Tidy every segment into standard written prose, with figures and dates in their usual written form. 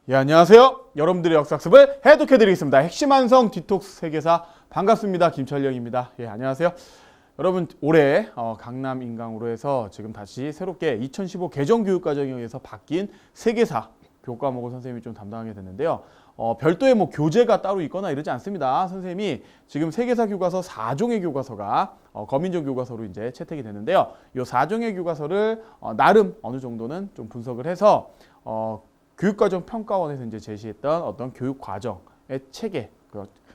예, 안녕하세요. 여러분들의 역사학습을 해독해드리겠습니다. 핵심 완성 디톡스 세계사 반갑습니다. 김철령입니다. 예, 안녕하세요. 여러분 올해 강남 인강으로 해서 지금 다시 새롭게 2015 개정교육과정에 의해서 바뀐 세계사 교과목을 선생님이 좀 담당하게 됐는데요. 별도의 뭐 교재가 따로 있거나 이러지 않습니다. 선생님이 지금 세계사 교과서 4종의 교과서가 거민족 교과서로 이제 채택이 됐는데요. 이 4종의 교과서를 나름 어느 정도는 좀 분석을 해서 교육과정 평가원에서 이제 제시했던 어떤 교육과정의 체계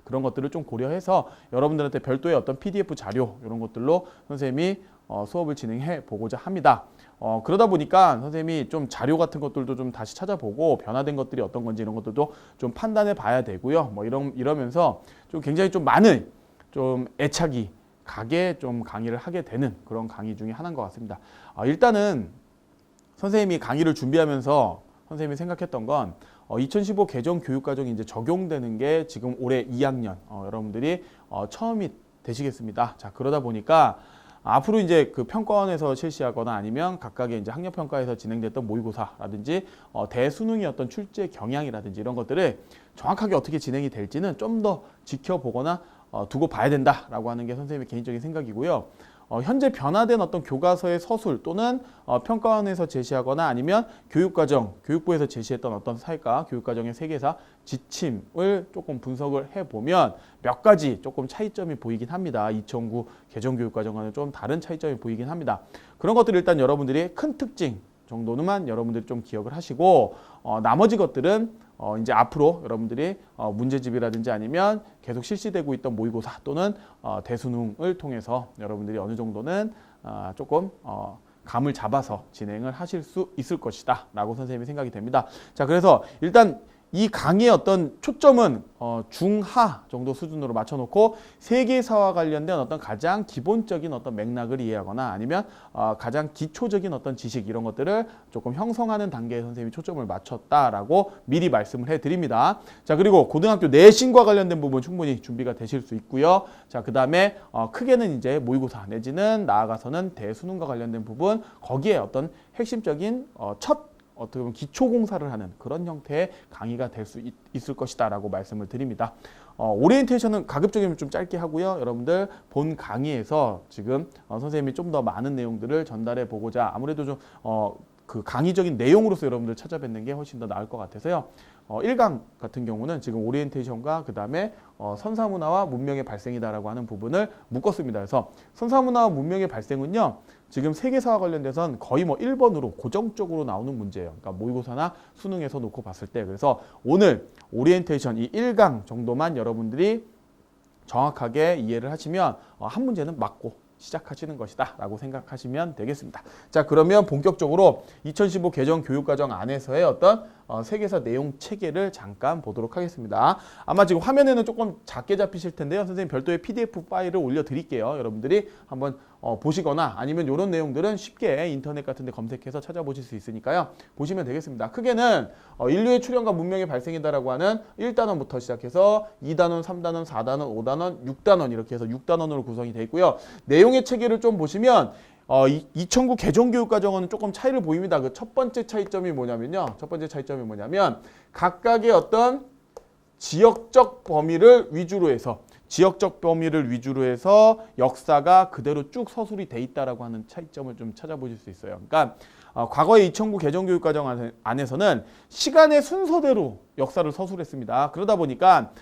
그런 것들을 좀 고려해서 여러분들한테 별도의 어떤 PDF 자료 이런 것들로 선생님이 수업을 진행해 보고자 합니다. 그러다 보니까 선생님이 좀 자료 같은 것들도 좀 다시 찾아보고 변화된 것들이 어떤 건지 이런 것들도 좀 판단해 봐야 되고요. 뭐 이러면서 좀 굉장히 좀 많은 좀 애착이 가게 좀 강의를 하게 되는 그런 강의 중에 하나인 것 같습니다. 일단은 선생님이 강의를 준비하면서 선생님이 생각했던 건 2015 개정 교육과정이 이제 적용되는 게 지금 올해 2학년 여러분들이 처음이 되시겠습니다. 자, 그러다 보니까 앞으로 이제 그 평가원에서 실시하거나 아니면 각각의 이제 학력평가에서 진행됐던 모의고사라든지 대수능이었던 출제 경향이라든지 이런 것들을 정확하게 어떻게 진행이 될지는 좀 더 지켜보거나 두고 봐야 된다라고 하는 게 선생님의 개인적인 생각이고요. 현재 변화된 어떤 교과서의 서술 또는 평가원에서 제시하거나 아니면 교육과정, 교육부에서 제시했던 어떤 사회과 교육과정의 세계사 지침을 조금 분석을 해보면 몇 가지 조금 차이점이 보이긴 합니다. 2009 개정교육과정과는 좀 다른 차이점이 보이긴 합니다. 그런 것들 일단 여러분들이 큰 특징 정도는만 여러분들이 좀 기억을 하시고 나머지 것들은 이제 앞으로 여러분들이 문제집이라든지 아니면 계속 실시되고 있던 모의고사 또는 대수능을 통해서 여러분들이 어느 정도는 조금 감을 잡아서 진행을 하실 수 있을 것이다 라고 선생님이 생각이 됩니다. 자, 그래서 일단 이 강의의 어떤 초점은 중하 정도 수준으로 맞춰놓고 세계사와 관련된 어떤 가장 기본적인 어떤 맥락을 이해하거나 아니면 가장 기초적인 어떤 지식 이런 것들을 조금 형성하는 단계에 선생님이 초점을 맞췄다라고 미리 말씀을 해드립니다. 자, 그리고 고등학교 내신과 관련된 부분 충분히 준비가 되실 수 있고요. 자, 그 다음에 크게는 이제 모의고사 내지는 나아가서는 대수능과 관련된 부분 거기에 어떤 핵심적인 첫 어떻게 보면 기초공사를 하는 그런 형태의 강의가 될 수 있을 것이다 라고 말씀을 드립니다. 오리엔테이션은 가급적이면 좀 짧게 하고요. 여러분들 본 강의에서 지금 선생님이 좀 더 많은 내용들을 전달해 보고자 아무래도 좀 그 강의적인 내용으로서 여러분들 찾아뵙는 게 훨씬 더 나을 것 같아서요. 1강 같은 경우는 지금 오리엔테이션과 그 다음에 선사문화와 문명의 발생이다라고 하는 부분을 묶었습니다. 그래서 선사문화와 문명의 발생은요. 지금 세계사와 관련돼서는 거의 뭐 1번으로 고정적으로 나오는 문제예요. 그러니까 모의고사나 수능에서 놓고 봤을 때. 그래서 오늘 오리엔테이션 이 1강 정도만 여러분들이 정확하게 이해를 하시면 한 문제는 맞고 시작하시는 것이다 라고 생각하시면 되겠습니다. 자, 그러면 본격적으로 2015 개정 교육과정 안에서의 어떤 세계사 내용 체계를 잠깐 보도록 하겠습니다. 아마 지금 화면에는 조금 작게 잡히실 텐데요. 선생님 별도의 PDF 파일을 올려드릴게요. 여러분들이 한번 보시거나 아니면 이런 내용들은 쉽게 인터넷 같은 데 검색해서 찾아보실 수 있으니까요. 보시면 되겠습니다. 크게는 인류의 출현과 문명의 발생이다라고 하는 1단원부터 시작해서 2단원, 3단원, 4단원, 5단원, 6단원 이렇게 해서 6단원으로 구성이 되어 있고요. 내용의 체계를 좀 보시면 2009 개정교육과정은 조금 차이를 보입니다. 그 첫 번째 차이점이 뭐냐면요. 각각의 어떤 지역적 범위를 위주로 해서 역사가 그대로 쭉 서술이 돼 있다라고 하는 차이점을 좀 찾아보실 수 있어요. 그러니까 과거의 2009 개정교육과정 안에서는 시간의 순서대로 역사를 서술했습니다. 그러다 보니까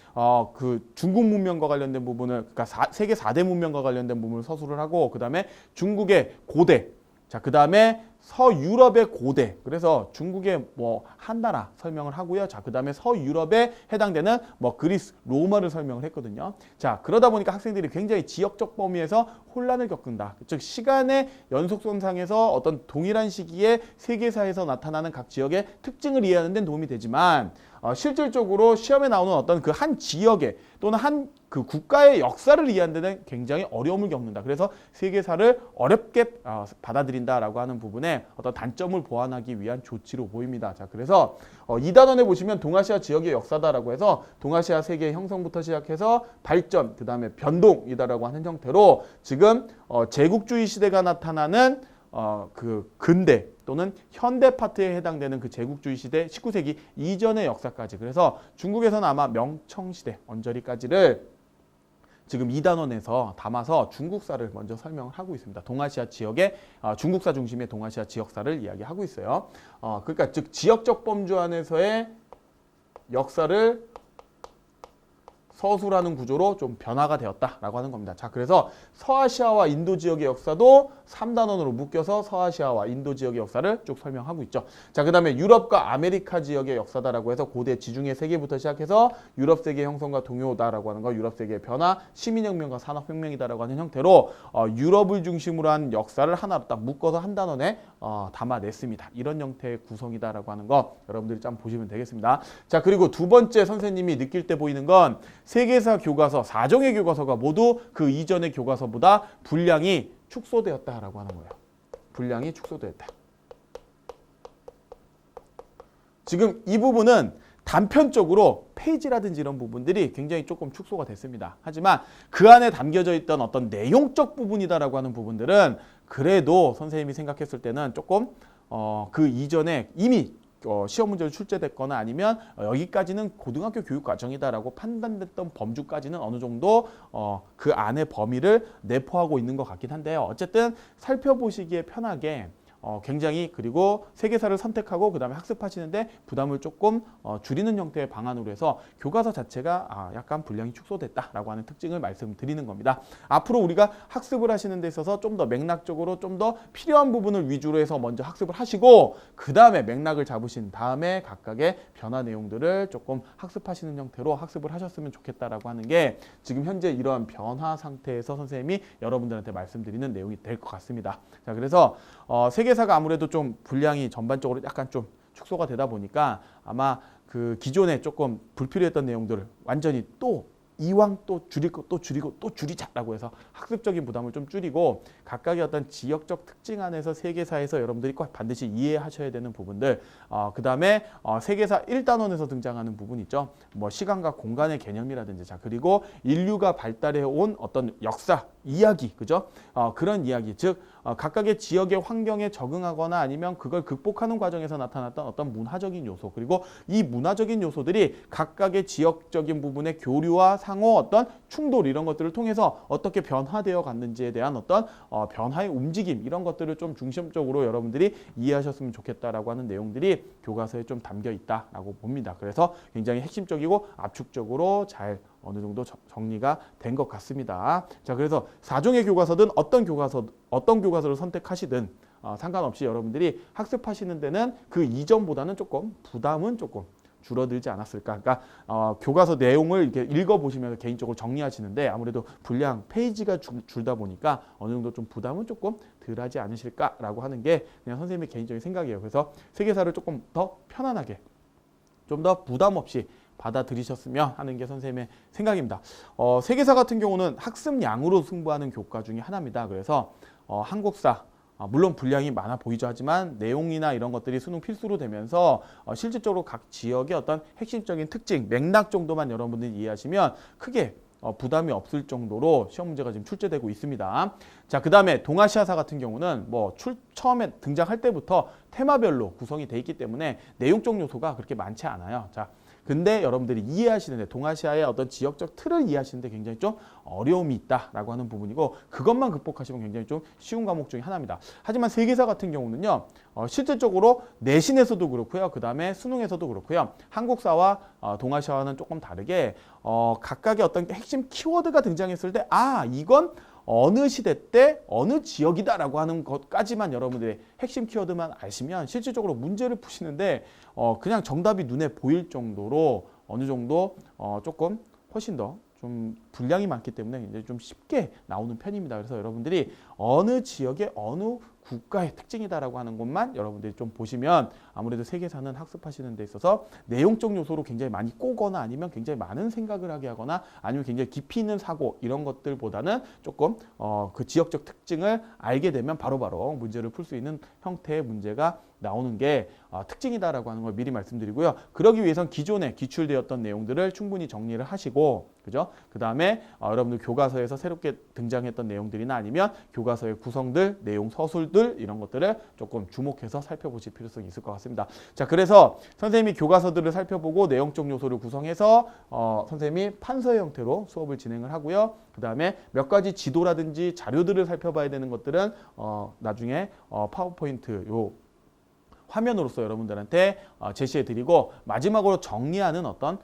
그 중국 문명과 관련된 부분을 그러니까 세계 4대 문명과 관련된 부분을 서술을 하고 그 다음에 중국의 고대 자, 그 다음에 서유럽의 고대. 그래서 중국의 뭐 한나라 설명을 하고요. 자, 그 다음에 서유럽에 해당되는 뭐 그리스, 로마를 설명을 했거든요. 자, 그러다 보니까 학생들이 굉장히 지역적 범위에서 혼란을 겪는다. 즉, 시간의 연속선상에서 어떤 동일한 시기에 세계사에서 나타나는 각 지역의 특징을 이해하는 데는 도움이 되지만 실질적으로 시험에 나오는 어떤 그 한 지역의 또는 한 그 국가의 역사를 이해하는 데는 굉장히 어려움을 겪는다. 그래서 세계사를 어렵게 받아들인다라고 하는 부분에 어떤 단점을 보완하기 위한 조치로 보입니다. 자, 그래서 2단원에 보시면 동아시아 지역의 역사다라고 해서 동아시아 세계의 형성부터 시작해서 발전, 그 다음에 변동이다라고 하는 형태로 지금 제국주의 시대가 나타나는 그 근대 또는 현대 파트에 해당되는 그 제국주의 시대 19세기 이전의 역사까지, 그래서 중국에서는 아마 명청시대 언저리까지를 지금 2단원에서 담아서 중국사를 먼저 설명을 하고 있습니다. 동아시아 지역의 중국사 중심의 동아시아 지역사를 이야기하고 있어요. 그러니까 즉 지역적 범주 안에서의 역사를 서술하는 구조로 좀 변화가 되었다라고 하는 겁니다. 자, 그래서 서아시아와 인도 지역의 역사도 3단원으로 묶여서 서아시아와 인도 지역의 역사를 쭉 설명하고 있죠. 자, 그 다음에 유럽과 아메리카 지역의 역사다라고 해서 고대 지중해 세계부터 시작해서 유럽 세계 형성과 동요다라고 하는 거, 유럽 세계의 변화, 시민혁명과 산업혁명이다라고 하는 형태로 유럽을 중심으로 한 역사를 하나로 딱 묶어서 한 단원에 담아냈습니다. 이런 형태의 구성이다라고 하는 거 여러분들이 좀 보시면 되겠습니다. 자, 그리고 두 번째 선생님이 느낄 때 보이는 건 세계사 교과서, 4종의 교과서가 모두 그 이전의 교과서보다 분량이 축소되었다라고 하는 거예요. 분량이 축소되었다. 지금 이 부분은 단편적으로 페이지라든지 이런 부분들이 굉장히 조금 축소가 됐습니다. 하지만 그 안에 담겨져 있던 어떤 내용적 부분이다라고 하는 부분들은 그래도 선생님이 생각했을 때는 조금 그 이전에 이미 시험 문제로 출제됐거나 아니면 여기까지는 고등학교 교육 과정이다라고 판단됐던 범주까지는 어느 정도 그 안의 범위를 내포하고 있는 것 같긴 한데요. 어쨌든 살펴보시기에 편하게 굉장히, 그리고 세계사를 선택하고 그 다음에 학습하시는데 부담을 조금 줄이는 형태의 방안으로 해서 교과서 자체가 약간 분량이 축소됐다라고 하는 특징을 말씀드리는 겁니다. 앞으로 우리가 학습을 하시는 데 있어서 좀 더 맥락적으로 좀 더 필요한 부분을 위주로 해서 먼저 학습을 하시고 그 다음에 맥락을 잡으신 다음에 각각의 변화 내용들을 조금 학습하시는 형태로 학습을 하셨으면 좋겠다라고 하는 게 지금 현재 이러한 변화 상태에서 선생님이 여러분들한테 말씀드리는 내용이 될 것 같습니다. 자, 그래서 세계사가 아무래도 좀 분량이 전반적으로 약간 좀 축소가 되다 보니까 아마 그 기존에 조금 불필요했던 내용들을 완전히 또 이왕 또 줄일 거 또 줄이고 또 줄이자라고 해서 학습적인 부담을 좀 줄이고 각각의 어떤 지역적 특징 안에서 세계사에서 여러분들이 꼭 반드시 이해하셔야 되는 부분들, 그 다음에 세계사 1단원에서 등장하는 부분 있죠. 뭐 시간과 공간의 개념이라든지, 자, 그리고 인류가 발달해 온 어떤 역사, 이야기, 그죠? 그런 이야기, 즉 각각의 지역의 환경에 적응하거나 아니면 그걸 극복하는 과정에서 나타났던 어떤 문화적인 요소, 그리고 이 문화적인 요소들이 각각의 지역적인 부분의 교류와 상호 어떤 충돌, 이런 것들을 통해서 어떻게 변화되어 갔는지에 대한 어떤 변화의 움직임, 이런 것들을 좀 중심적으로 여러분들이 이해하셨으면 좋겠다라고 하는 내용들이 교과서에 좀 담겨 있다라고 봅니다. 그래서 굉장히 핵심적이고 압축적으로 잘 어느 정도 정리가 된 것 같습니다. 자, 그래서 4종의 교과서든 어떤 교과서를 선택하시든 상관없이 여러분들이 학습하시는 데는 그 이전보다는 조금 부담은 조금 줄어들지 않았을까. 그러니까 교과서 내용을 이렇게 읽어보시면서 개인적으로 정리하시는데 아무래도 분량, 페이지가 줄다 보니까 어느 정도 좀 부담은 조금 덜하지 않으실까라고 하는 게 그냥 선생님의 개인적인 생각이에요. 그래서 세계사를 조금 더 편안하게, 좀 더 부담 없이 받아들이셨으면 하는 게 선생님의 생각입니다. 세계사 같은 경우는 학습량으로 승부하는 교과 중에 하나입니다. 그래서 한국사, 물론 분량이 많아 보이죠. 하지만 내용이나 이런 것들이 수능 필수로 되면서 실질적으로 각 지역의 어떤 핵심적인 특징, 맥락 정도만 여러분들이 이해하시면 크게 부담이 없을 정도로 시험 문제가 지금 출제되고 있습니다. 자, 그 다음에 동아시아사 같은 경우는 뭐 처음에 등장할 때부터 테마별로 구성이 돼 있기 때문에 내용적 요소가 그렇게 많지 않아요. 자, 근데 여러분들이 이해하시는데 동아시아의 어떤 지역적 틀을 이해하시는데 굉장히 좀 어려움이 있다라고 하는 부분이고, 그것만 극복하시면 굉장히 좀 쉬운 과목 중에 하나입니다. 하지만 세계사 같은 경우는요, 실질적으로 내신에서도 그렇고요, 그 다음에 수능에서도 그렇고요, 한국사와 동아시아와는 조금 다르게 각각의 어떤 핵심 키워드가 등장했을 때 이건 어느 시대 때 어느 지역이다라고 하는 것까지만 여러분들의 핵심 키워드만 아시면 실질적으로 문제를 푸시는데 그냥 정답이 눈에 보일 정도로 어느 정도 조금 훨씬 더 좀 분량이 많기 때문에 이제 좀 쉽게 나오는 편입니다. 그래서 여러분들이 어느 지역의 어느 국가의 특징이다라고 하는 것만 여러분들이 좀 보시면 아무래도 세계사는 학습하시는 데 있어서 내용적 요소로 굉장히 많이 꼬거나 아니면 굉장히 많은 생각을 하게 하거나 아니면 굉장히 깊이 있는 사고, 이런 것들보다는 조금 그 지역적 특징을 알게 되면 바로바로 문제를 풀 수 있는 형태의 문제가 나오는 게 특징이다라고 하는 걸 미리 말씀드리고요. 그러기 위해선 기존에 기출되었던 내용들을 충분히 정리를 하시고, 그죠? 그 다음에 여러분들 교과서에서 새롭게 등장했던 내용들이나 아니면 교과서의 구성들, 내용 서술들, 요소들 이런 것들을 조금 주목해서 살펴보실 필요성이 있을 것 같습니다. 자, 그래서 선생님이 교과서들을 살펴보고 내용적 요소를 구성해서 선생님이 판서의 형태로 수업을 진행을 하고요. 그 다음에 몇 가지 지도라든지 자료들을 살펴봐야 되는 것들은 나중에 파워포인트 요 화면으로서 여러분들한테 제시해 드리고 마지막으로 정리하는 어떤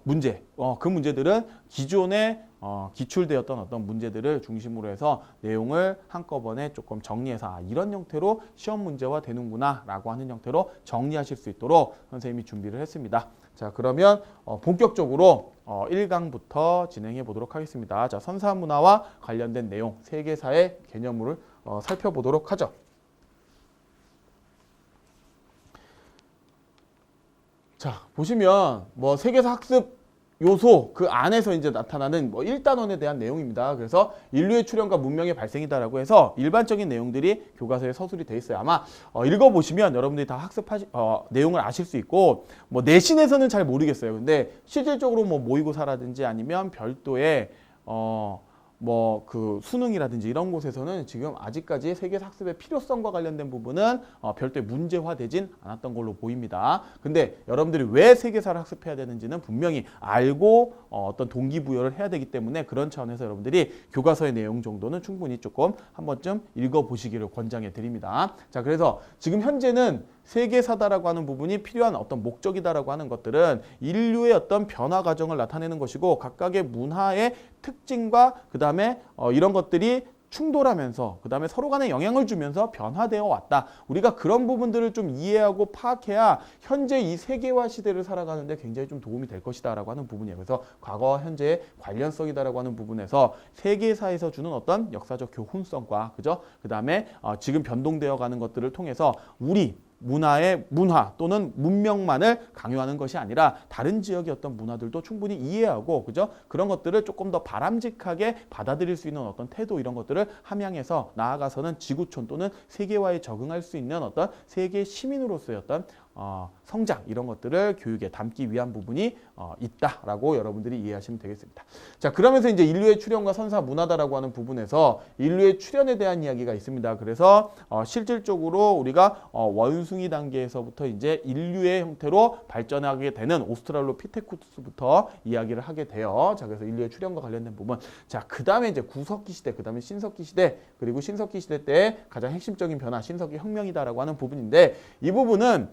문제, 그 문제들은 기존에 기출되었던 어떤 문제들을 중심으로 해서 내용을 한꺼번에 조금 정리해서 이런 형태로 시험 문제화 되는구나 라고 하는 형태로 정리하실 수 있도록 선생님이 준비를 했습니다. 자, 그러면 본격적으로 1강부터 진행해 보도록 하겠습니다. 자, 선사문화와 관련된 내용, 세계사의 개념을 살펴보도록 하죠. 자, 보시면 뭐 세계사 학습 요소 그 안에서 이제 나타나는 뭐 1단원에 대한 내용입니다. 그래서 인류의 출현과 문명의 발생이다라고 해서 일반적인 내용들이 교과서에 서술이 돼 있어요. 아마 읽어보시면 여러분들이 다 내용을 아실 수 있고 뭐 내신에서는 잘 모르겠어요. 근데 실질적으로 뭐 모의고사라든지 아니면 별도의 뭐 그 수능이라든지 이런 곳에서는 지금 아직까지 세계사 학습의 필요성과 관련된 부분은 별도의 문제화되진 않았던 걸로 보입니다. 근데 여러분들이 왜 세계사를 학습해야 되는지는 분명히 알고 어떤 동기부여를 해야 되기 때문에 그런 차원에서 여러분들이 교과서의 내용 정도는 충분히 조금 한 번쯤 읽어보시기를 권장해 드립니다. 자, 그래서 지금 현재는 세계사다라고 하는 부분이 필요한 어떤 목적이다라고 하는 것들은 인류의 어떤 변화 과정을 나타내는 것이고 각각의 문화의 특징과 그 다음에 이런 것들이 충돌하면서 그 다음에 서로 간에 영향을 주면서 변화되어 왔다. 우리가 그런 부분들을 좀 이해하고 파악해야 현재 이 세계화 시대를 살아가는데 굉장히 좀 도움이 될 것이다 라고 하는 부분이에요. 그래서 과거와 현재의 관련성이다라고 하는 부분에서 세계사에서 주는 어떤 역사적 교훈성과 그죠? 그 다음에 지금 변동되어 가는 것들을 통해서 우리 문화의 문화 또는 문명만을 강요하는 것이 아니라 다른 지역의 어떤 문화들도 충분히 이해하고 그죠? 그런 것들을 조금 더 바람직하게 받아들일 수 있는 어떤 태도 이런 것들을 함양해서 나아가서는 지구촌 또는 세계화에 적응할 수 있는 어떤 세계 시민으로서의 어떤 성장 이런 것들을 교육에 담기 위한 부분이 있다라고 여러분들이 이해하시면 되겠습니다. 자, 그러면서 이제 인류의 출현과 선사 문화다라고 하는 부분에서 인류의 출현에 대한 이야기가 있습니다. 그래서 실질적으로 우리가 원숭이 단계에서부터 이제 인류의 형태로 발전하게 되는 오스트랄로피테쿠스부터 이야기를 하게 돼요. 자, 그래서 인류의 출현과 관련된 부분. 자, 그 다음에 이제 구석기 시대, 그 다음에 신석기 시대, 그리고 신석기 시대 때 가장 핵심적인 변화, 신석기 혁명이다라고 하는 부분인데 이 부분은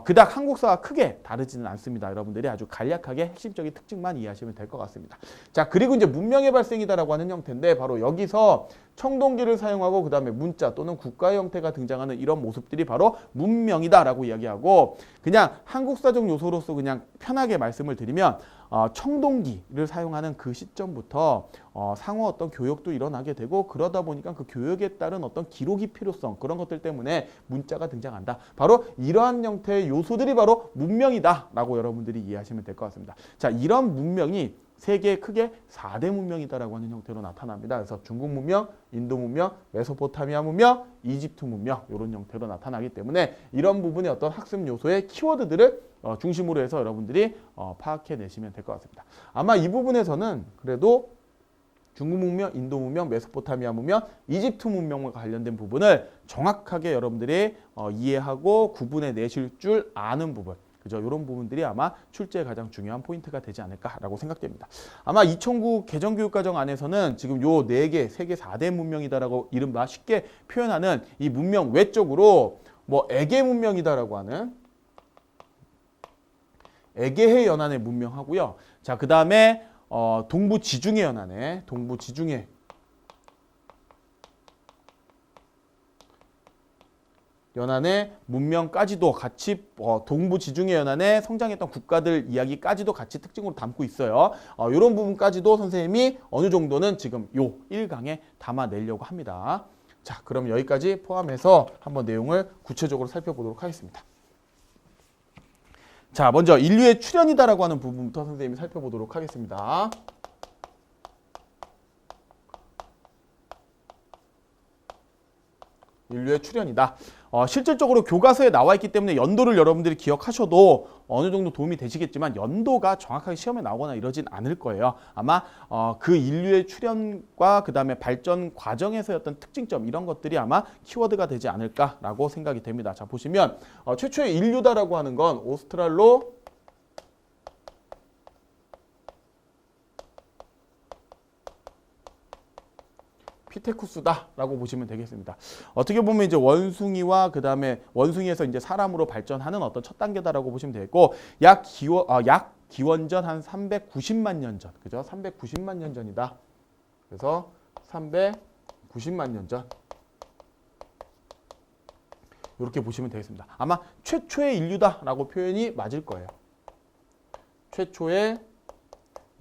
그닥 한국사와 크게 다르지는 않습니다. 여러분들이 아주 간략하게 핵심적인 특징만 이해하시면 될 것 같습니다. 자, 그리고 이제 문명의 발생이다라고 하는 형태인데 바로 여기서 청동기를 사용하고 그 다음에 문자 또는 국가 형태가 등장하는 이런 모습들이 바로 문명이다라고 이야기하고 그냥 한국사적 요소로서 그냥 편하게 말씀을 드리면 청동기를 사용하는 그 시점부터 상호 어떤 교역도 일어나게 되고 그러다 보니까 그 교역에 따른 어떤 기록이 필요성 그런 것들 때문에 문자가 등장한다. 바로 이러한 형태의 요소들이 바로 문명이다라고 여러분들이 이해하시면 될 것 같습니다. 자, 이런 문명이 세계의 크게 4대 문명이다라고 하는 형태로 나타납니다. 그래서 중국 문명, 인도 문명, 메소포타미아 문명, 이집트 문명 이런 형태로 나타나기 때문에 이런 부분의 어떤 학습 요소의 키워드들을 중심으로 해서 여러분들이 파악해 내시면 될 것 같습니다. 아마 이 부분에서는 그래도 중국 문명, 인도 문명, 메소포타미아 문명, 이집트 문명과 관련된 부분을 정확하게 여러분들이 이해하고 구분해 내실 줄 아는 부분 그죠? 이런 부분들이 아마 출제에 가장 중요한 포인트가 되지 않을까라고 생각됩니다. 아마 2009 개정교육과정 안에서는 지금 요 4개, 세계 4대 문명이다라고 이른바 쉽게 표현하는 이 문명 외적으로 뭐 에게 문명이다라고 하는 에게해 연안의 문명하고요. 자, 그 다음에 동부 지중해 연안의 동부 지중해 연안의 문명까지도 같이 동부 지중해 연안에 성장했던 국가들 이야기까지도 같이 특징으로 담고 있어요. 이런 부분까지도 선생님이 어느 정도는 지금 요 1강에 담아내려고 합니다. 자, 그럼 여기까지 포함해서 한번 내용을 구체적으로 살펴보도록 하겠습니다. 자, 먼저 인류의 출현이다라고 하는 부분부터 선생님이 살펴보도록 하겠습니다. 인류의 출현이다. 실질적으로 교과서에 나와 있기 때문에 연도를 여러분들이 기억하셔도 어느 정도 도움이 되시겠지만 연도가 정확하게 시험에 나오거나 이러진 않을 거예요. 아마 그 인류의 출현과 그 다음에 발전 과정에서의 어떤 특징점 이런 것들이 아마 키워드가 되지 않을까라고 생각이 됩니다. 자, 보시면 최초의 인류다라고 하는 건 오스트랄로 피테쿠스다라고 보시면 되겠습니다. 어떻게 보면 이제 원숭이와 그 다음에 원숭이에서 이제 사람으로 발전하는 어떤 첫 단계다라고 보시면 되겠고 약 기원전 한 390만 년 전, 그죠? 390만 년 전이다. 그래서 390만 년 전. 이렇게 보시면 되겠습니다. 아마 최초의 인류다라고 표현이 맞을 거예요. 최초의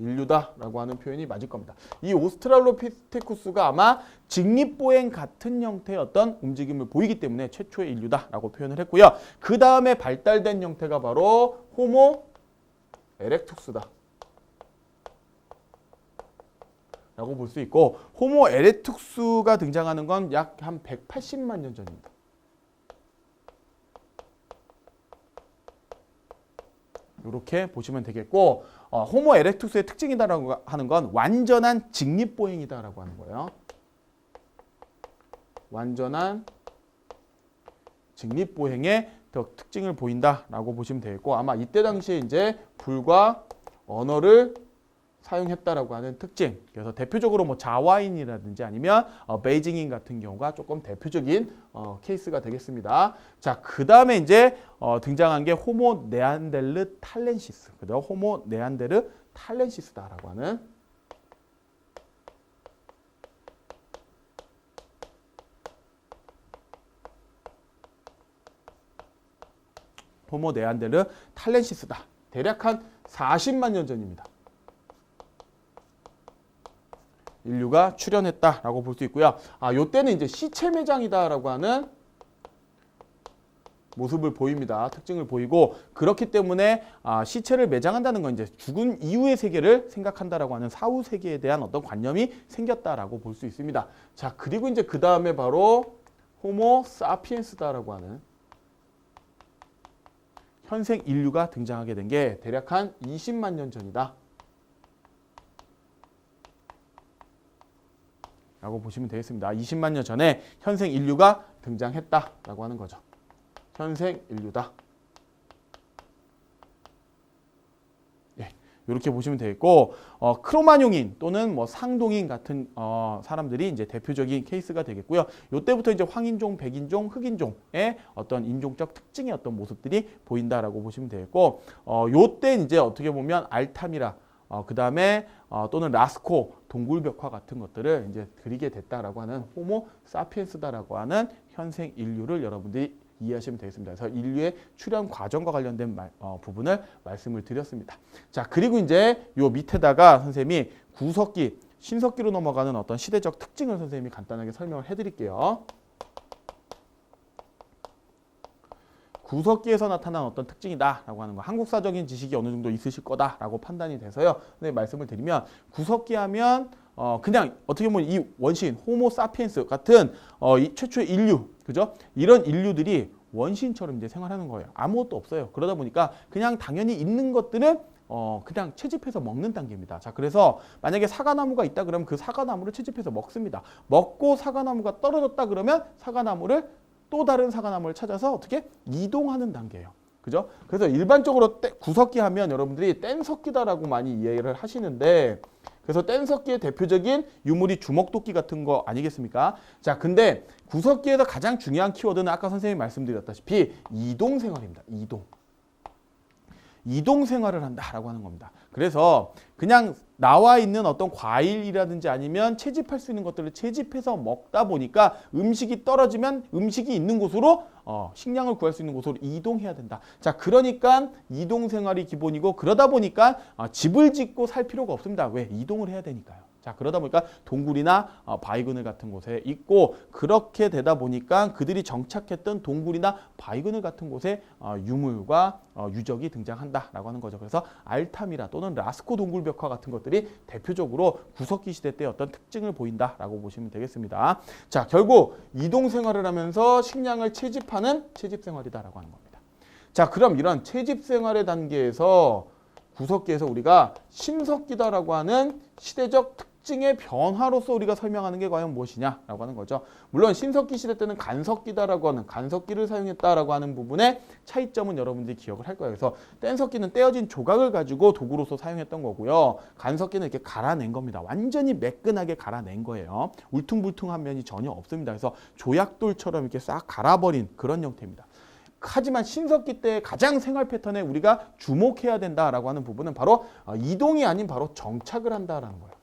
인류다라고 하는 표현이 맞을 겁니다. 이 오스트랄로피테쿠스가 아마 직립보행 같은 형태의 어떤 움직임을 보이기 때문에 최초의 인류다라고 표현을 했고요. 그 다음에 발달된 형태가 바로 호모 에렉투스다 라고 볼 수 있고 호모 에렉투스가 등장하는 건 약 한 180만 년 전입니다. 이렇게 보시면 되겠고 호모 에렉투스의 특징이다라고 하는 건 완전한 직립보행이다라고 하는 거예요. 완전한 직립보행의 특징을 보인다라고 보시면 되겠고 아마 이때 당시에 이제 불과 언어를 사용했다라고 하는 특징. 그래서 대표적으로 뭐 자와인이라든지 아니면 베이징인 같은 경우가 조금 대표적인 케이스가 되겠습니다. 자, 그 다음에 이제 등장한 게 호모 네안데르 탈렌시스. 그죠? 호모 네안데르 탈렌시스다라고 하는 호모 네안데르 탈렌시스다. 대략 한 40만 년 전입니다. 인류가 출현했다라고 볼 수 있고요. 요때는 이제 시체 매장이다라고 하는 모습을 보입니다. 특징을 보이고 그렇기 때문에 시체를 매장한다는 건 이제 죽은 이후의 세계를 생각한다라고 하는 사후 세계에 대한 어떤 관념이 생겼다라고 볼 수 있습니다. 자, 그리고 이제 그 다음에 바로 호모 사피엔스다라고 하는 현생 인류가 등장하게 된 게 대략 한 20만 년 전이다. 라고 보시면 되겠습니다. 20만 년 전에 현생 인류가 등장했다라고 하는 거죠. 현생 인류다. 예, 이렇게 보시면 되겠고 크로마뇽인 또는 뭐 상동인 같은 사람들이 이제 대표적인 케이스가 되겠고요. 이때부터 이제 황인종, 백인종, 흑인종의 어떤 인종적 특징의 어떤 모습들이 보인다라고 보시면 되겠고 요때 이제 어떻게 보면 알타미라 그 다음에 또는 라스코 동굴벽화 같은 것들을 이제 그리게 됐다라고 하는 호모 사피엔스다라고 하는 현생 인류를 여러분들이 이해하시면 되겠습니다. 그래서 인류의 출현 과정과 관련된 부분을 말씀을 드렸습니다. 자, 그리고 이제 요 밑에다가 선생님이 구석기, 신석기로 넘어가는 어떤 시대적 특징을 선생님이 간단하게 설명을 해드릴게요. 구석기에서 나타난 어떤 특징이다라고 하는 거, 한국사적인 지식이 어느 정도 있으실 거다라고 판단이 돼서요. 네, 말씀을 드리면 구석기 하면 그냥 어떻게 보면 이 원신 호모 사피엔스 같은 이 최초의 인류, 그죠? 이런 인류들이 원신처럼 이제 생활하는 거예요. 아무것도 없어요. 그러다 보니까 그냥 당연히 있는 것들은 그냥 채집해서 먹는 단계입니다. 자, 그래서 만약에 사과나무가 있다 그러면 그 사과나무를 채집해서 먹습니다. 먹고 사과나무가 떨어졌다 그러면 사과나무를 또 다른 사과나무를 찾아서 어떻게 이동하는 단계예요. 그죠? 그래서 일반적으로 구석기 하면 여러분들이 뗀석기다라고 많이 이해를 하시는데 그래서 뗀석기의 대표적인 유물이 주먹도끼 같은 거 아니겠습니까? 자, 근데 구석기에서 가장 중요한 키워드는 아까 선생님이 말씀드렸다시피 이동생활입니다. 이동 생활을 한다라고 하는 겁니다. 그래서 그냥 나와 있는 어떤 과일이라든지 아니면 채집할 수 있는 것들을 채집해서 먹다 보니까 음식이 떨어지면 음식이 있는 곳으로 식량을 구할 수 있는 곳으로 이동해야 된다. 자, 그러니까 이동 생활이 기본이고 그러다 보니까 집을 짓고 살 필요가 없습니다. 왜? 이동을 해야 되니까요. 자, 그러다 보니까 동굴이나 바위그늘 같은 곳에 있고, 그렇게 되다 보니까 그들이 정착했던 동굴이나 바위그늘 같은 곳에 유물과 유적이 등장한다라고 하는 거죠. 그래서 알타미라 또는 라스코 동굴 벽화 같은 것들이 대표적으로 구석기 시대 때 어떤 특징을 보인다라고 보시면 되겠습니다. 자, 결국 이동 생활을 하면서 식량을 채집하는 채집 생활이다라고 하는 겁니다. 자, 그럼 이런 채집 생활의 단계에서 구석기에서 우리가 신석기다라고 하는 시대적 특징의 변화로서 우리가 설명하는 게 과연 무엇이냐라고 하는 거죠. 물론 신석기 시대 때는 간석기다라고 하는 간석기를 사용했다라고 하는 부분의 차이점은 여러분들이 기억을 할 거예요. 그래서 뗀석기는 떼어진 조각을 가지고 도구로서 사용했던 거고요. 간석기는 이렇게 갈아낸 겁니다. 완전히 매끈하게 갈아낸 거예요. 울퉁불퉁한 면이 전혀 없습니다. 그래서 조약돌처럼 이렇게 싹 갈아버린 그런 형태입니다. 하지만 신석기 때 가장 생활 패턴에 우리가 주목해야 된다라고 하는 부분은 바로 이동이 아닌 바로 정착을 한다라는 거예요.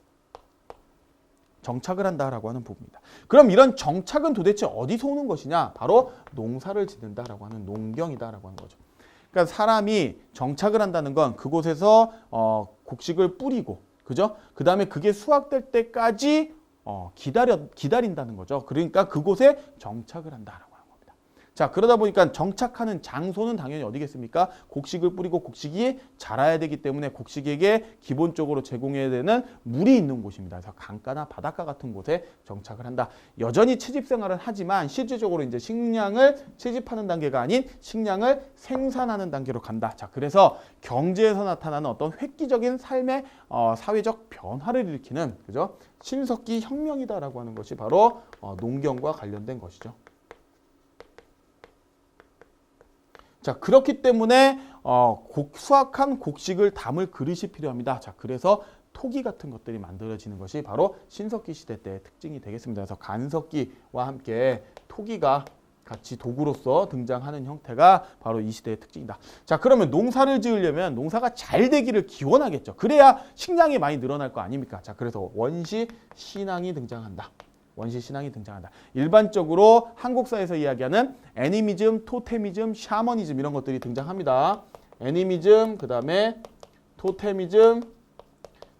정착을 한다라고 하는 부분입니다. 그럼 이런 정착은 도대체 어디서 오는 것이냐? 바로 농사를 짓는다라고 하는 농경이다라고 하는 거죠. 그러니까 사람이 정착을 한다는 건 그곳에서 곡식을 뿌리고, 그죠? 그 다음에 그게 수확될 때까지 기다린다는 거죠. 그러니까 그곳에 정착을 한다라고. 자, 그러다 보니까 정착하는 장소는 당연히 어디겠습니까? 곡식을 뿌리고 곡식이 자라야 되기 때문에 곡식에게 기본적으로 제공해야 되는 물이 있는 곳입니다. 그래서 강가나 바닷가 같은 곳에 정착을 한다. 여전히 채집 생활을 하지만 실질적으로 이제 식량을 채집하는 단계가 아닌 식량을 생산하는 단계로 간다. 자, 그래서 경제에서 나타나는 어떤 획기적인 삶의 사회적 변화를 일으키는, 그죠? 신석기 혁명이다라고 하는 것이 바로 농경과 관련된 것이죠. 자, 그렇기 때문에 수확한 곡식을 담을 그릇이 필요합니다. 자, 그래서 토기 같은 것들이 만들어지는 것이 바로 신석기 시대 때의 특징이 되겠습니다. 그래서 간석기와 함께 토기가 같이 도구로서 등장하는 형태가 바로 이 시대의 특징이다. 자, 그러면 농사를 지으려면 농사가 잘 되기를 기원하겠죠. 그래야 식량이 많이 늘어날 거 아닙니까? 자, 그래서 원시 신앙이 등장한다. 원시 신앙이 등장한다. 일반적으로 한국사에서 이야기하는 애니미즘, 토테미즘, 샤머니즘 이런 것들이 등장합니다. 애니미즘, 그 다음에 토테미즘,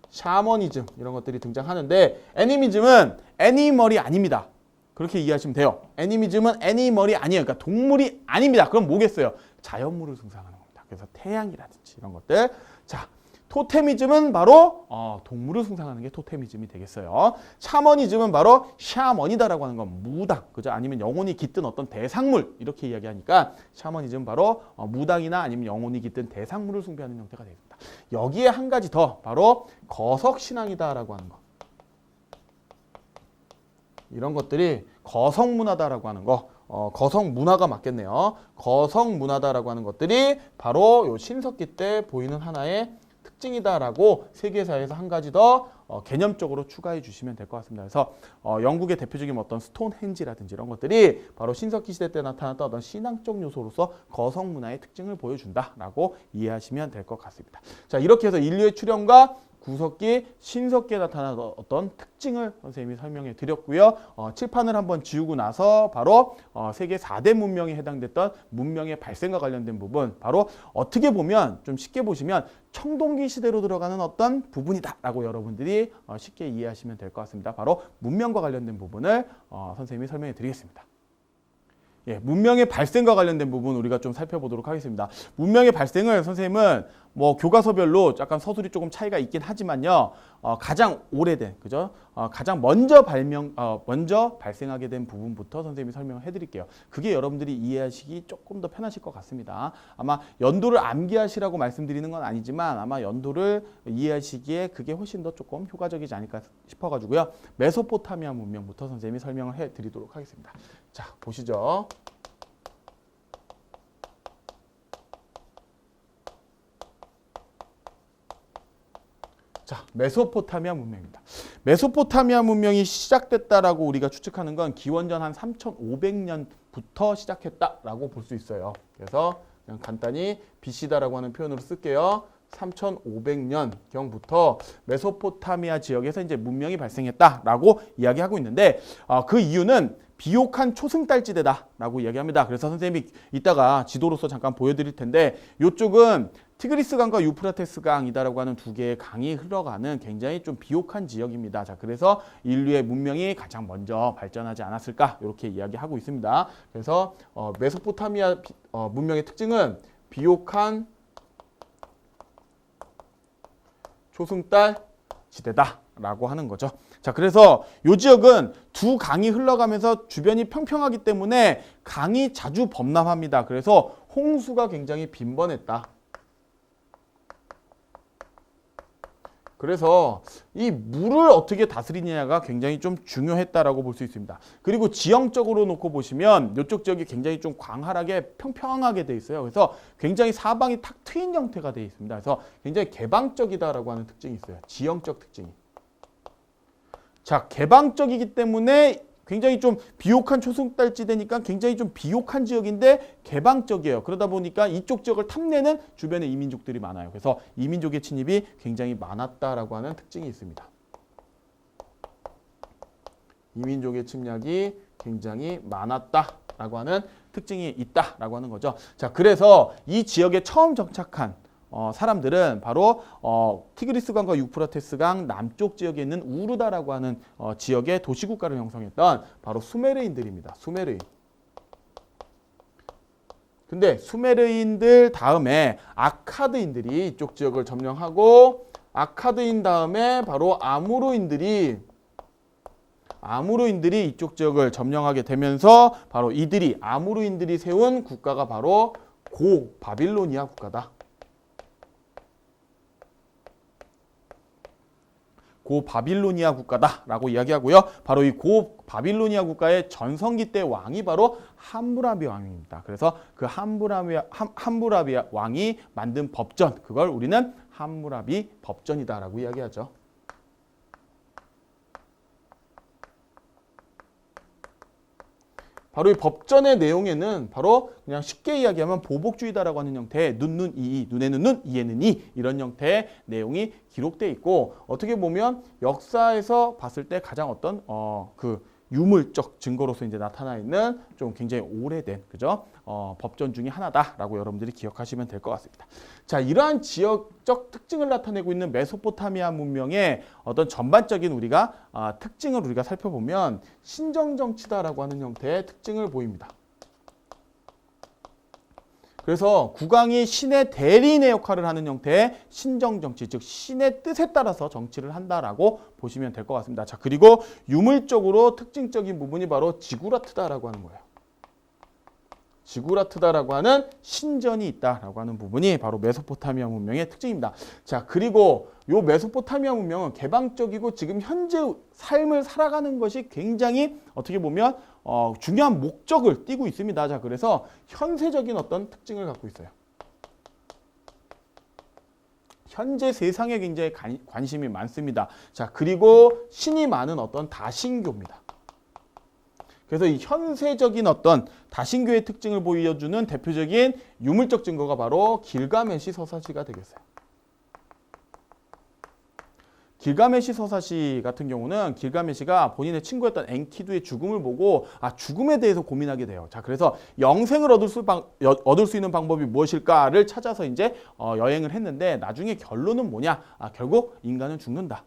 샤머니즘 이런 것들이 등장하는데, 애니미즘은 애니멀이 아닙니다. 그렇게 이해하시면 돼요. 애니미즘은 애니멀이 아니에요. 그러니까 동물이 아닙니다. 그럼 뭐겠어요? 자연물을 숭상하는 겁니다. 그래서 태양이라든지 이런 것들. 자, 토테미즘은 바로 동물을 숭상하는 게 토테미즘이 되겠어요. 샤머니즘은 바로 샤머니다라고 하는 건 무당, 그죠? 아니면 영혼이 깃든 어떤 대상물 이렇게 이야기하니까 샤머니즘은 바로 무당이나 아니면 영혼이 깃든 대상물을 숭배하는 형태가 되겠습니다. 여기에 한 가지 더 바로 거석신앙이다라고 하는 거. 이런 것들이 거석문화다라고 하는 거. 거석문화가 맞겠네요. 거석문화다라고 하는 것들이 바로 요 신석기 때 보이는 하나의 특징이다라고 세계사에서 한 가지 더 개념적으로 추가해 주시면 될 것 같습니다. 그래서 영국의 대표적인 어떤 스톤헨지라든지 이런 것들이 바로 신석기 시대 때 나타났던 어떤 신앙적 요소로서 거석 문화의 특징을 보여준다라고 이해하시면 될 것 같습니다. 자, 이렇게 해서 인류의 출현과 구석기, 신석기에 나타난 어떤 특징을 선생님이 설명해 드렸고요. 칠판을 한번 지우고 나서 바로 세계 4대 문명에 해당됐던 문명의 발생과 관련된 부분, 바로 어떻게 보면 좀 쉽게 보시면 청동기 시대로 들어가는 어떤 부분이다라고 여러분들이 쉽게 이해하시면 될 것 같습니다. 바로 문명과 관련된 부분을 선생님이 설명해 드리겠습니다. 예, 문명의 발생과 관련된 부분 우리가 좀 살펴보도록 하겠습니다. 문명의 발생을 선생님은 뭐 교과서별로 약간 서술이 조금 차이가 있긴 하지만요. 가장 오래된, 그죠? 가장 먼저 발생하게 된 부분부터 선생님이 설명을 해드릴게요. 그게 여러분들이 이해하시기 조금 더 편하실 것 같습니다. 아마 연도를 암기하시라고 말씀드리는 건 아니지만 아마 연도를 이해하시기에 그게 훨씬 더 조금 효과적이지 않을까 싶어가지고요. 메소포타미아 문명부터 선생님이 설명을 해드리도록 하겠습니다. 자, 보시죠. 자, 메소포타미아 문명입니다. 메소포타미아 문명이 시작됐다라고 우리가 추측하는 건 기원전 한 3,500년부터 시작했다라고 볼 수 있어요. 그래서 그냥 간단히 BC다라고 하는 표현으로 쓸게요. 3,500년경부터 메소포타미아 지역에서 이제 문명이 발생했다라고 이야기하고 있는데, 그 이유는 비옥한 초승달지대다라고 이야기합니다. 그래서 선생님이 이따가 지도로서 잠깐 보여드릴 텐데, 이쪽은 티그리스 강과 유프라테스 강이다라고 하는 두 개의 강이 흘러가는 굉장히 좀 비옥한 지역입니다. 자, 그래서 인류의 문명이 가장 먼저 발전하지 않았을까 이렇게 이야기하고 있습니다. 그래서 메소포타미아 문명의 특징은 비옥한 초승달 지대다라고 하는 거죠. 자, 그래서 이 지역은 두 강이 흘러가면서 주변이 평평하기 때문에 강이 자주 범람합니다. 그래서 홍수가 굉장히 빈번했다. 그래서 이 물을 어떻게 다스리느냐가 굉장히 좀 중요했다라고 볼 수 있습니다. 그리고 지형적으로 놓고 보시면 이쪽 지역이 굉장히 좀 광활하게 평평하게 돼 있어요. 그래서 굉장히 사방이 탁 트인 형태가 돼 있습니다. 그래서 굉장히 개방적이다라고 하는 특징이 있어요. 지형적 특징이. 자, 개방적이기 때문에 굉장히 좀 비옥한 초승달지대니까 굉장히 좀 비옥한 지역인데 개방적이에요. 그러다 보니까 이쪽 지역을 탐내는 주변에 이민족들이 많아요. 그래서 이민족의 침입이 굉장히 많았다라고 하는 특징이 있습니다. 이민족의 침략이 굉장히 많았다라고 하는 특징이 있다라고 하는 거죠. 자, 그래서 이 지역에 처음 정착한 사람들은 바로 티그리스 강과 유프라테스 강 남쪽 지역에 있는 우르다라고 하는 지역의 도시국가를 형성했던 바로 수메르인들입니다. 수메르인. 근데 수메르인들 다음에 아카드인들이 이쪽 지역을 점령하고 아카드인 다음에 바로 아무르인들이 이쪽 지역을 점령하게 되면서 바로 이들이 아무르인들이 세운 국가가 바로 고 바빌로니아 국가다. 고 바빌로니아 국가다라고 이야기하고요. 바로 이 고 바빌로니아 국가의 전성기 때 왕이 바로 함무라비 왕입니다. 그래서 그 함무라비 왕이 만든 법전, 그걸 우리는 함무라비 법전이다라고 이야기하죠. 바로 이 법전의 내용에는 바로 그냥 쉽게 이야기하면 보복주의다라고 하는 형태의 눈, 이, 눈에는 눈, 이에는 이 이런 형태의 내용이 기록되어 있고 어떻게 보면 역사에서 봤을 때 가장 어떤 그 유물적 증거로서 이제 나타나 있는 좀 굉장히 오래된 그죠? 법전 중에 하나다라고 여러분들이 기억하시면 될 것 같습니다. 자, 이러한 지역적 특징을 나타내고 있는 메소포타미아 문명의 어떤 전반적인 우리가 특징을 우리가 살펴보면 신정정치다라고 하는 형태의 특징을 보입니다. 그래서 국왕이 신의 대리인의 역할을 하는 형태의 신정정치, 즉 신의 뜻에 따라서 정치를 한다라고 보시면 될 것 같습니다. 자, 그리고 유물적으로 특징적인 부분이 바로 지구라트다라고 하는 거예요. 지구라트다라고 하는 신전이 있다라고 하는 부분이 바로 메소포타미아 문명의 특징입니다. 자, 그리고 요 메소포타미아 문명은 개방적이고 지금 현재 삶을 살아가는 것이 굉장히 어떻게 보면 중요한 목적을 띠고 있습니다. 자, 그래서 현세적인 어떤 특징을 갖고 있어요. 현재 세상에 굉장히 관심이 많습니다. 자, 그리고 신이 많은 어떤 다신교입니다. 그래서 이 현세적인 어떤 다신교의 특징을 보여주는 대표적인 유물적 증거가 바로 길가메시 서사시가 되겠어요. 길가메시 서사시 같은 경우는 길가메시가 본인의 친구였던 엔키두의 죽음을 보고 죽음에 대해서 고민하게 돼요. 자, 그래서 영생을 얻을 수 있는 방법이 무엇일까를 찾아서 이제 여행을 했는데 나중에 결론은 뭐냐? 결국 인간은 죽는다.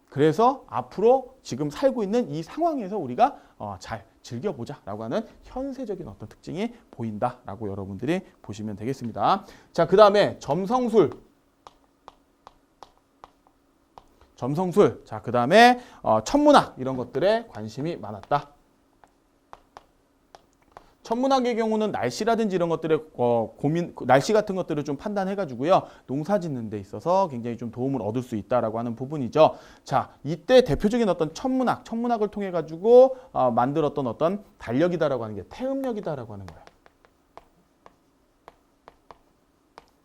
그래서 앞으로 지금 살고 있는 이 상황에서 우리가 잘 즐겨보자라고 하는 현세적인 어떤 특징이 보인다라고 여러분들이 보시면 되겠습니다. 자, 그 다음에 점성술. 자, 그 다음에 천문학 이런 것들에 관심이 많았다. 천문학의 경우는 날씨라든지 이런 것들의 날씨 같은 것들을 좀 판단해가지고요 농사 짓는 데 있어서 굉장히 좀 도움을 얻을 수 있다라고 하는 부분이죠. 자, 이때 대표적인 어떤 천문학을 통해 가지고 만들었던 어떤 달력이다라고 하는 게 태음력이다라고 하는 거예요.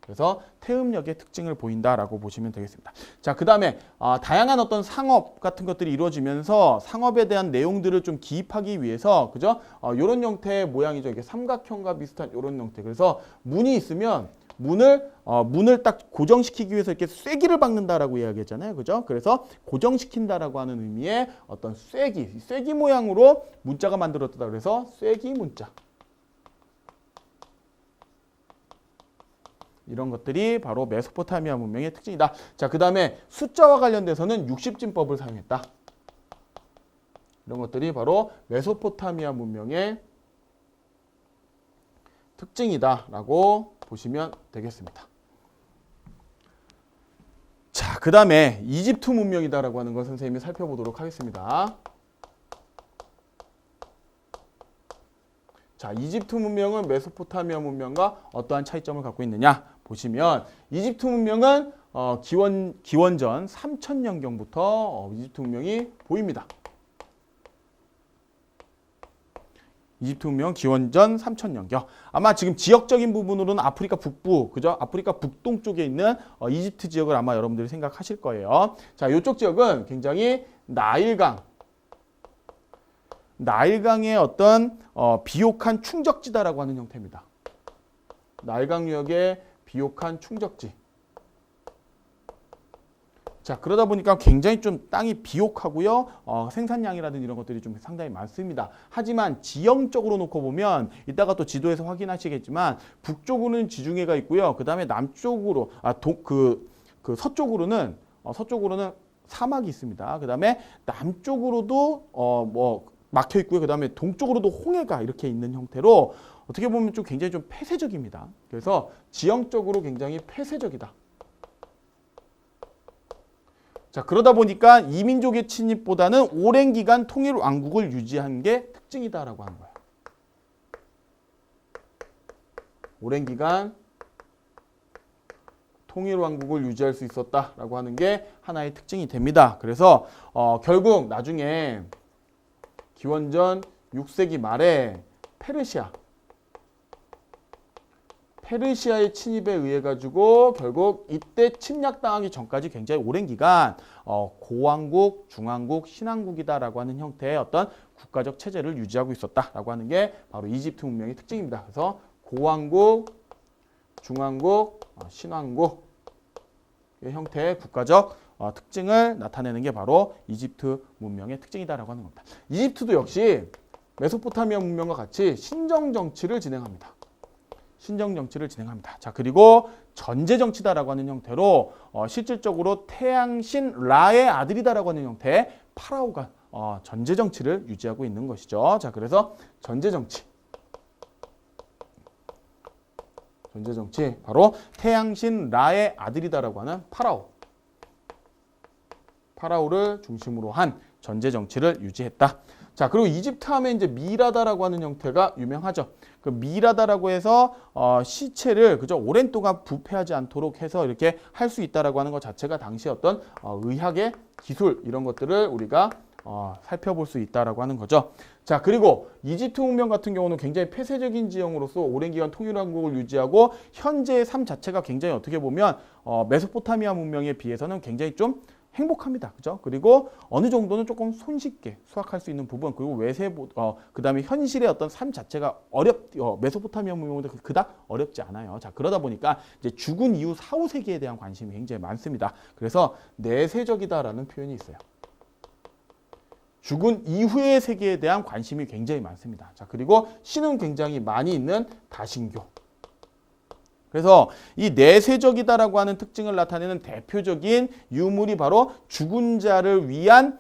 그래서 태음력의 특징을 보인다라고 보시면 되겠습니다. 자, 그 다음에 다양한 어떤 상업 같은 것들이 이루어지면서 상업에 대한 내용들을 좀 기입하기 위해서 그죠? 이런 형태의 모양이죠. 이게 삼각형과 비슷한 이런 형태. 그래서 문이 있으면 문을 딱 고정시키기 위해서 이렇게 쐐기를 박는다라고 이야기했잖아요. 그죠? 그래서 고정시킨다라고 하는 의미의 어떤 쐐기 모양으로 문자가 만들어졌다. 그래서 쐐기 문자. 이런 것들이 바로 메소포타미아 문명의 특징이다. 자, 그 다음에 숫자와 관련돼서는 60진법을 사용했다. 이런 것들이 바로 메소포타미아 문명의 특징이다라고 보시면 되겠습니다. 자, 그 다음에 이집트 문명이다라고 하는 걸 선생님이 살펴보도록 하겠습니다. 자, 이집트 문명은 메소포타미아 문명과 어떠한 차이점을 갖고 있느냐 보시면 이집트 문명은 기원전 3000년경부터 이집트 문명이 보입니다. 이집트 문명 기원전 3000년경. 아마 지금 지역적인 부분으로는 아프리카 북부, 그죠? 아프리카 북동쪽에 있는 이집트 지역을 아마 여러분들이 생각하실 거예요. 자, 이쪽 지역은 굉장히 나일강의 어떤 비옥한 충적지다라고 하는 형태입니다. 나일강유역의 비옥한 충적지. 자, 그러다 보니까 굉장히 좀 땅이 비옥하고요. 생산량이라든지 이런 것들이 좀 상당히 많습니다. 하지만 지형적으로 놓고 보면 이따가 또 지도에서 확인하시겠지만 북쪽으로는 지중해가 있고요. 그 다음에 남쪽으로 서쪽으로는 사막이 있습니다. 그 다음에 남쪽으로도 막혀 있고요. 그 다음에 동쪽으로도 홍해가 이렇게 있는 형태로 어떻게 보면 좀 굉장히 좀 폐쇄적입니다. 그래서 지형적으로 굉장히 폐쇄적이다. 자, 그러다 보니까 이민족의 침입보다는 오랜 기간 통일 왕국을 유지한 게 특징이다라고 하는 거예요. 오랜 기간 통일 왕국을 유지할 수 있었다라고 하는 게 하나의 특징이 됩니다. 그래서 결국 나중에 기원전 6세기 말에 페르시아의 침입에 의해 가지고 결국 이때 침략당하기 전까지 굉장히 오랜 기간 고왕국, 중왕국, 신왕국이다라고 하는 형태의 어떤 국가적 체제를 유지하고 있었다라고 하는 게 바로 이집트 문명의 특징입니다. 그래서 고왕국, 중왕국, 신왕국의 형태의 국가적 특징을 나타내는 게 바로 이집트 문명의 특징이다라고 하는 겁니다. 이집트도 역시 메소포타미아 문명과 같이 신정정치를 진행합니다. 자, 그리고 전제정치다라고 하는 형태로 실질적으로 태양신 라의 아들이다라고 하는 형태의 파라오가 전제정치를 유지하고 있는 것이죠. 자, 그래서 전제정치 바로 태양신 라의 아들이다라고 하는 파라오를 중심으로 한 전제정치를 유지했다. 자, 그리고 이집트 하면 이제 미라다라고 하는 형태가 유명하죠. 그 미라다라고 해서 시체를 그저 오랜 동안 부패하지 않도록 해서 이렇게 할 수 있다라고 하는 것 자체가 당시 어떤 의학의 기술 이런 것들을 우리가 살펴볼 수 있다라고 하는 거죠. 자, 그리고 이집트 문명 같은 경우는 굉장히 폐쇄적인 지형으로서 오랜 기간 통일왕국을 유지하고 현재의 삶 자체가 굉장히 어떻게 보면 메소포타미아 문명에 비해서는 굉장히 좀 행복합니다. 그죠? 그리고 어느 정도는 조금 손쉽게 수확할 수 있는 부분, 그리고 그 다음에 현실의 어떤 삶 자체가 메소포타미아 문명보다 그닥 어렵지 않아요. 자, 그러다 보니까 이제 죽은 이후 사후 세계에 대한 관심이 굉장히 많습니다. 그래서 내세적이다라는 표현이 있어요. 죽은 이후의 세계에 대한 관심이 굉장히 많습니다. 자, 그리고 신은 굉장히 많이 있는 다신교. 그래서 이 내세적이다라고 하는 특징을 나타내는 대표적인 유물이 바로 죽은 자를 위한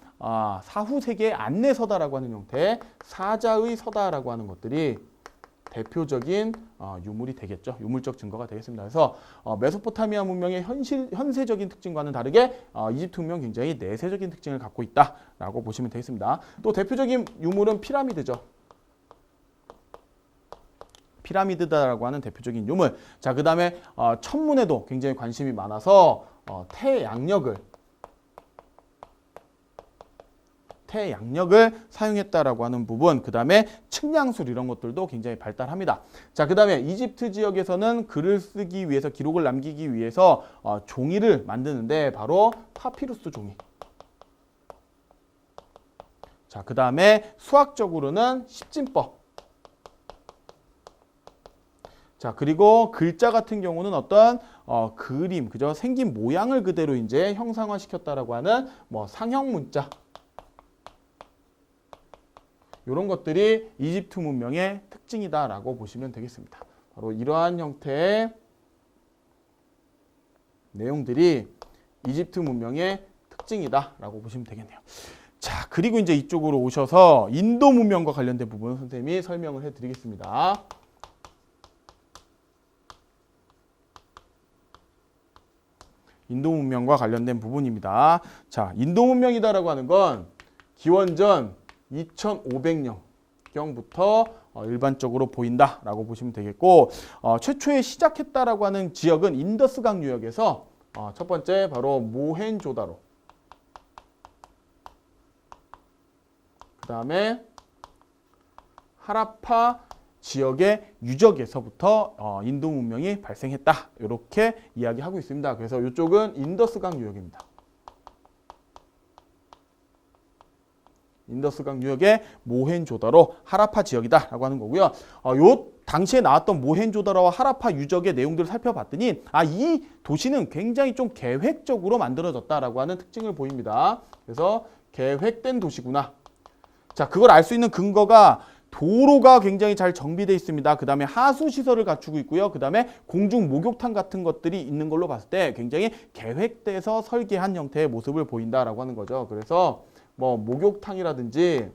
사후 세계의 안내서다라고 하는 형태의 사자의 서다라고 하는 것들이 대표적인 유물이 되겠죠. 유물적 증거가 되겠습니다. 그래서 메소포타미아 문명의 현세적인 특징과는 다르게 이집트 문명 굉장히 내세적인 특징을 갖고 있다라고 보시면 되겠습니다. 또 대표적인 유물은 피라미드죠. 피라미드다라고 하는 대표적인 유물. 자, 그 다음에 천문에도 굉장히 관심이 많아서 태양력을 사용했다라고 하는 부분, 그 다음에 측량술 이런 것들도 굉장히 발달합니다. 자, 그 다음에 이집트 지역에서는 글을 쓰기 위해서, 기록을 남기기 위해서 종이를 만드는데 바로 파피루스 종이. 자, 그 다음에 수학적으로는 십진법. 자, 그리고 글자 같은 경우는 어떤 그림, 그죠? 생긴 모양을 그대로 이제 형상화시켰다라고 하는 상형 문자. 이런 것들이 이집트 문명의 특징이다라고 보시면 되겠습니다. 바로 이러한 형태의 내용들이 이집트 문명의 특징이다라고 보시면 되겠네요. 자, 그리고 이제 이쪽으로 오셔서 인도 문명과 관련된 부분 선생님이 설명을 해드리겠습니다. 인도 문명과 관련된 부분입니다. 자, 인도 문명이다라고 하는 건 기원전 2500년경부터 일반적으로 보인다라고 보시면 되겠고, 최초에 시작했다라고 하는 지역은 인더스강 유역에서 첫 번째 바로 모헨조다로, 그 다음에 하라파 지역의 유적에서부터 인도 문명이 발생했다. 이렇게 이야기하고 있습니다. 그래서 이쪽은 인더스강 유역입니다. 인더스강 유역의 모헨조다로 하라파 지역이다라고 하는 거고요. 요 당시에 나왔던 모헨조다로와 하라파 유적의 내용들을 살펴봤더니 이 도시는 굉장히 좀 계획적으로 만들어졌다라고 하는 특징을 보입니다. 그래서 계획된 도시구나. 자, 그걸 알 수 있는 근거가 도로가 굉장히 잘 정비되어 있습니다. 그 다음에 하수시설을 갖추고 있고요. 그 다음에 공중 목욕탕 같은 것들이 있는 걸로 봤을 때 굉장히 계획돼서 설계한 형태의 모습을 보인다라고 하는 거죠. 그래서 뭐 목욕탕이라든지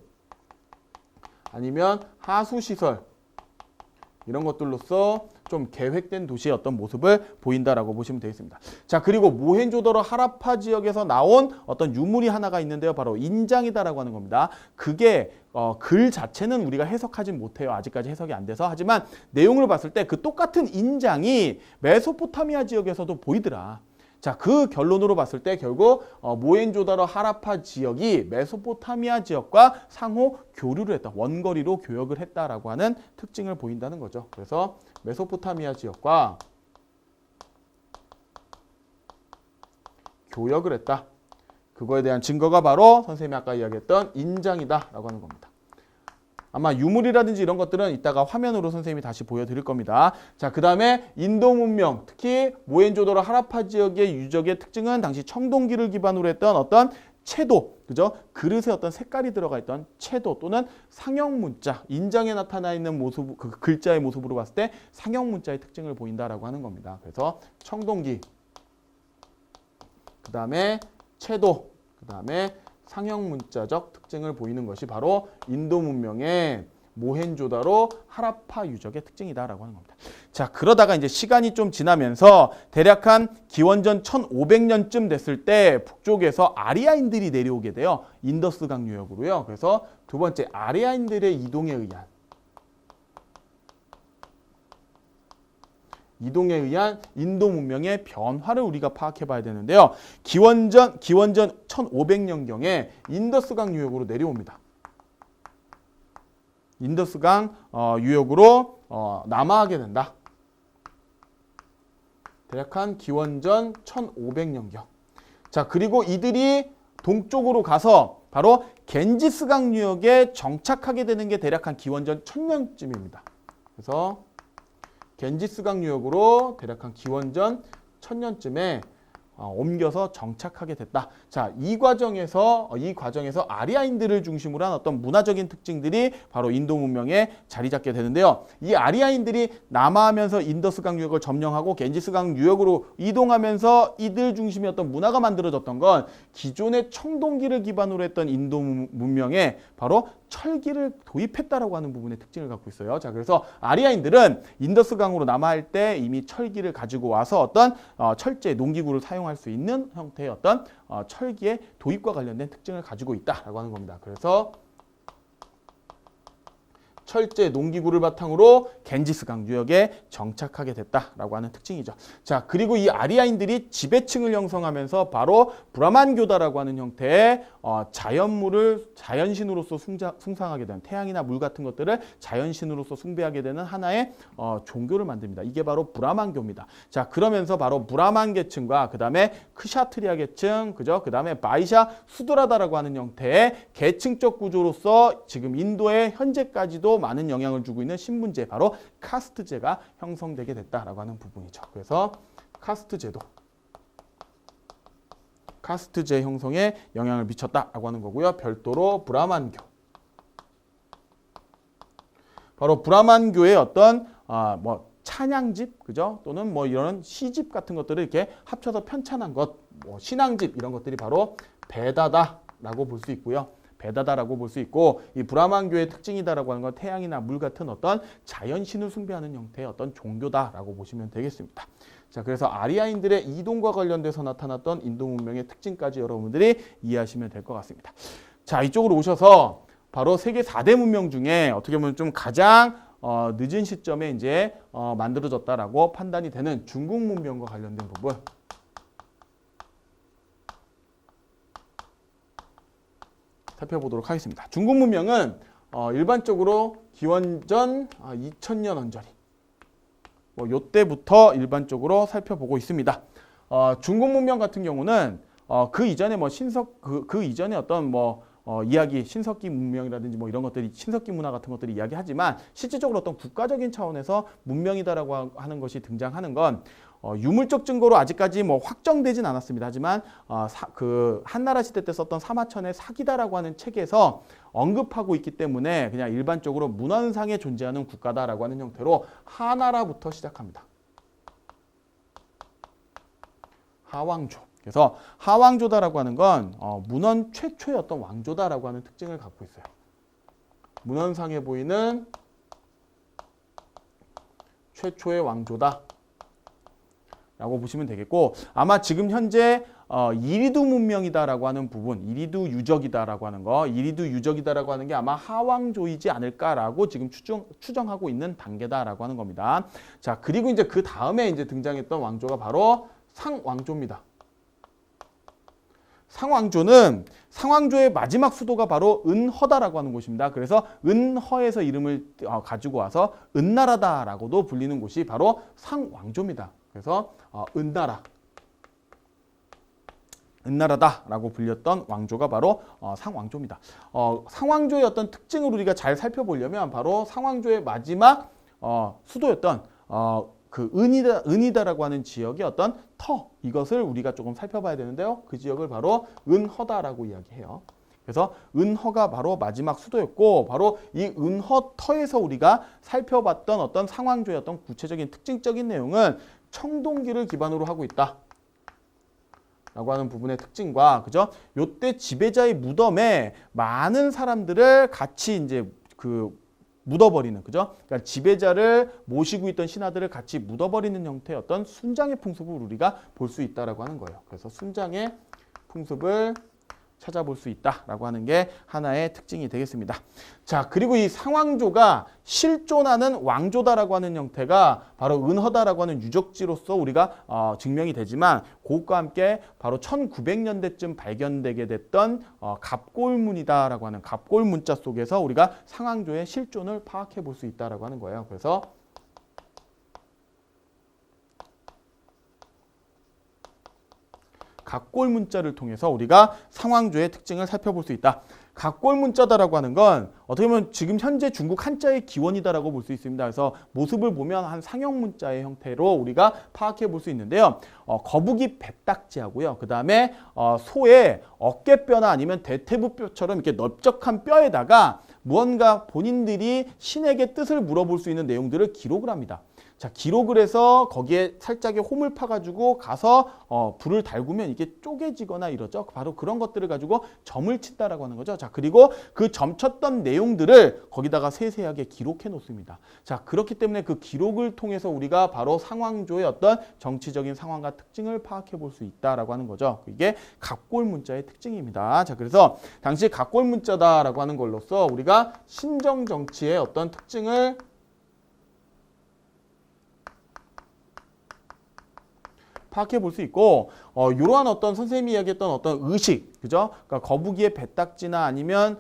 아니면 하수시설 이런 것들로서 좀 계획된 도시의 어떤 모습을 보인다라고 보시면 되겠습니다. 자, 그리고 모헨조다로 하라파 지역에서 나온 어떤 유물이 하나가 있는데요. 바로 인장이다라고 하는 겁니다. 그게 글 자체는 우리가 해석하진 못해요. 아직까지 해석이 안 돼서. 하지만 내용을 봤을 때 그 똑같은 인장이 메소포타미아 지역에서도 보이더라. 자, 그 결론으로 봤을 때 결국 모헨조다로 하라파 지역이 메소포타미아 지역과 상호 교류를 했다. 원거리로 교역을 했다라고 하는 특징을 보인다는 거죠. 그래서 메소포타미아 지역과 교역을 했다. 그거에 대한 증거가 바로 선생님이 아까 이야기했던 인장이다라고 하는 겁니다. 아마 유물이라든지 이런 것들은 이따가 화면으로 선생님이 다시 보여드릴 겁니다. 자, 그 다음에 인도 문명, 특히 모헨조다로 하라파 지역의 유적의 특징은 당시 청동기를 기반으로 했던 어떤 채도, 그죠? 그릇에 어떤 색깔이 들어가 있던 채도 또는 상형 문자, 인장에 나타나 있는 모습, 그 글자의 모습으로 봤을 때 상형 문자의 특징을 보인다라고 하는 겁니다. 그래서 청동기, 그 다음에 채도, 그 다음에 상형 문자적 특징을 보이는 것이 바로 인도 문명의 모헨조다로 하라파 유적의 특징이다라고 하는 겁니다. 자, 그러다가 이제 시간이 좀 지나면서 대략 한 기원전 1500년쯤 됐을 때 북쪽에서 아리아인들이 내려오게 돼요. 인더스강 유역으로요. 그래서 두 번째 아리아인들의 이동에 의한 인도 문명의 변화를 우리가 파악해 봐야 되는데요. 기원전 1500년경에 인더스강 유역으로 내려옵니다. 인더스강 유역으로 남하하게 된다. 대략 한 기원전 1500년경. 자, 그리고 이들이 동쪽으로 가서 바로 겐지스강 유역에 정착하게 되는 게 대략 한 기원전 1000년쯤입니다. 그래서 겐지스강 유역으로 대략 한 기원전 1000년쯤에 옮겨서 정착하게 됐다. 자, 이 과정에서 아리아인들을 중심으로 한 어떤 문화적인 특징들이 바로 인도 문명에 자리 잡게 되는데요. 이 아리아인들이 남하하면서 인더스강 유역을 점령하고 겐지스강 유역으로 이동하면서 이들 중심의 어떤 문화가 만들어졌던 건 기존의 청동기를 기반으로 했던 인도 문명에 바로 철기를 도입했다라고 하는 부분의 특징을 갖고 있어요. 자, 그래서 아리아인들은 인더스강으로 남하할 때 이미 철기를 가지고 와서 어떤 철제 농기구를 사용할 수 있는 형태의 어떤 철기의 도입과 관련된 특징을 가지고 있다라고 하는 겁니다. 그래서 철제 농기구를 바탕으로 겐지스강 유역에 정착하게 됐다라고 하는 특징이죠. 자, 그리고 이 아리아인들이 지배층을 형성하면서 바로 브라만교다라고 하는 형태의 자연물을 자연신으로서 숭상하게 되는, 태양이나 물 같은 것들을 자연신으로서 숭배하게 되는 하나의 종교를 만듭니다. 이게 바로 브라만교입니다. 자, 그러면서 바로 브라만 계층과 그 다음에 크샤트리아 계층, 그죠? 그 다음에 바이샤 수드라다라고 하는 형태의 계층적 구조로서 지금 인도에 현재까지도 많은 영향을 주고 있는 신분제, 바로 카스트제가 형성되게 됐다라고 하는 부분이죠. 그래서 카스트제 형성에 영향을 미쳤다라고 하는 거고요. 별도로 브라만교, 바로 브라만교의 어떤 찬양집, 그죠? 또는 뭐 이런 시집 같은 것들을 이렇게 합쳐서 편찬한 것, 뭐 신앙집 이런 것들이 바로 베다다라고 볼 수 있고요. 베다다라고 볼 수 있고, 이 브라만교의 특징이다라고 하는 건 태양이나 물 같은 어떤 자연신을 숭배하는 형태의 어떤 종교다라고 보시면 되겠습니다. 자, 그래서 아리아인들의 이동과 관련돼서 나타났던 인도 문명의 특징까지 여러분들이 이해하시면 될 것 같습니다. 자, 이쪽으로 오셔서 바로 세계 4대 문명 중에 어떻게 보면 좀 가장 늦은 시점에 이제 만들어졌다라고 판단이 되는 중국 문명과 관련된 부분. 살펴보도록 하겠습니다. 중국 문명은 일반적으로 기원전 2000년 언저리 뭐 요때부터 일반적으로 살펴보고 있습니다. 중국 문명 같은 경우는 그 이전에 뭐 그 이전에 어떤 뭐 이야기 신석기 문명이라든지 뭐 이런 것들이 신석기 문화 같은 것들이 이야기하지만 실질적으로 어떤 국가적인 차원에서 문명이다라고 하는 것이 등장하는 건 유물적 증거로 아직까지 뭐 확정되진 않았습니다. 하지만 그 한나라 시대 때 썼던 사마천의 사기다라고 하는 책에서 언급하고 있기 때문에 그냥 일반적으로 문헌상에 존재하는 국가다라고 하는 형태로 하나라부터 시작합니다. 하왕조. 그래서 하왕조다라고 하는 건 문헌 최초의 어떤 왕조다라고 하는 특징을 갖고 있어요. 문헌상에 보이는 최초의 왕조다 라고 보시면 되겠고, 아마 지금 현재 이리두 문명이다라고 하는 부분, 이리두 유적이다라고 하는 거, 이리두 유적이다라고 하는 게 아마 하왕조이지 않을까라고 지금 추정하고 있는 단계다라고 하는 겁니다. 자, 그리고 이제 그 다음에 이제 등장했던 왕조가 바로 상왕조입니다. 상왕조의 마지막 수도가 바로 은허다라고 하는 곳입니다. 그래서 은허에서 이름을 가지고 와서 은나라다라고도 불리는 곳이 바로 상왕조입니다. 그래서 은나라다라고 불렸던 왕조가 바로 상왕조입니다. 상왕조의 어떤 특징을 우리가 잘 살펴보려면 바로 상왕조의 마지막 수도였던 그 은이다라고 하는 지역의 어떤 이것을 우리가 조금 살펴봐야 되는데요. 그 지역을 바로 은허다라고 이야기해요. 그래서 은허가 바로 마지막 수도였고, 바로 이 은허터에서 우리가 살펴봤던 어떤 상왕조의 어떤 구체적인 특징적인 내용은 청동기를 기반으로 하고 있다 라고 하는 부분의 특징과, 그죠? 요때 지배자의 무덤에 많은 사람들을 같이 이제 묻어버리는, 그죠? 그러니까 지배자를 모시고 있던 신하들을 같이 묻어버리는 형태의 어떤 순장의 풍습을 우리가 볼 수 있다라고 하는 거예요. 그래서 순장의 풍습을 찾아볼 수 있다라고 하는 게 하나의 특징이 되겠습니다. 자, 그리고 이 상왕조가 실존하는 왕조다라고 하는 형태가 바로 은허다라고 하는 유적지로서 우리가 증명이 되지만, 그것과 함께 바로 1900년대쯤 발견되게 됐던 갑골문이다라고 하는 갑골문자 속에서 우리가 상왕조의 실존을 파악해 볼 수 있다라고 하는 거예요. 그래서 갑골문자를 통해서 우리가 상왕조의 특징을 살펴볼 수 있다. 갑골문자다라고 하는 건 어떻게 보면 지금 현재 중국 한자의 기원이다라고 볼 수 있습니다. 그래서 모습을 보면 한 상형문자의 형태로 우리가 파악해 볼 수 있는데요. 거북이 배딱지하고요. 그 다음에 소의 어깨뼈나 아니면 대퇴부뼈처럼 이렇게 넓적한 뼈에다가 무언가 본인들이 신에게 뜻을 물어볼 수 있는 내용들을 기록을 합니다. 자, 기록을 해서 거기에 살짝의 홈을 파가지고 가서 불을 달구면 이게 쪼개지거나 이러죠. 바로 그런 것들을 가지고 점을 친다라고 하는 거죠. 자, 그리고 그 점쳤던 내용들을 거기다가 세세하게 기록해 놓습니다. 자, 그렇기 때문에 그 기록을 통해서 우리가 바로 상왕조의 어떤 정치적인 상황과 특징을 파악해 볼 수 있다라고 하는 거죠. 이게 갑골문자의 특징입니다. 자, 그래서 당시 갑골문자다라고 하는 걸로써 우리가 신정 정치의 어떤 특징을 파악해 볼 수 있고, 이러한 어떤 선생님이 이야기했던 어떤 의식, 그죠? 그러니까 거북이의 배딱지나 아니면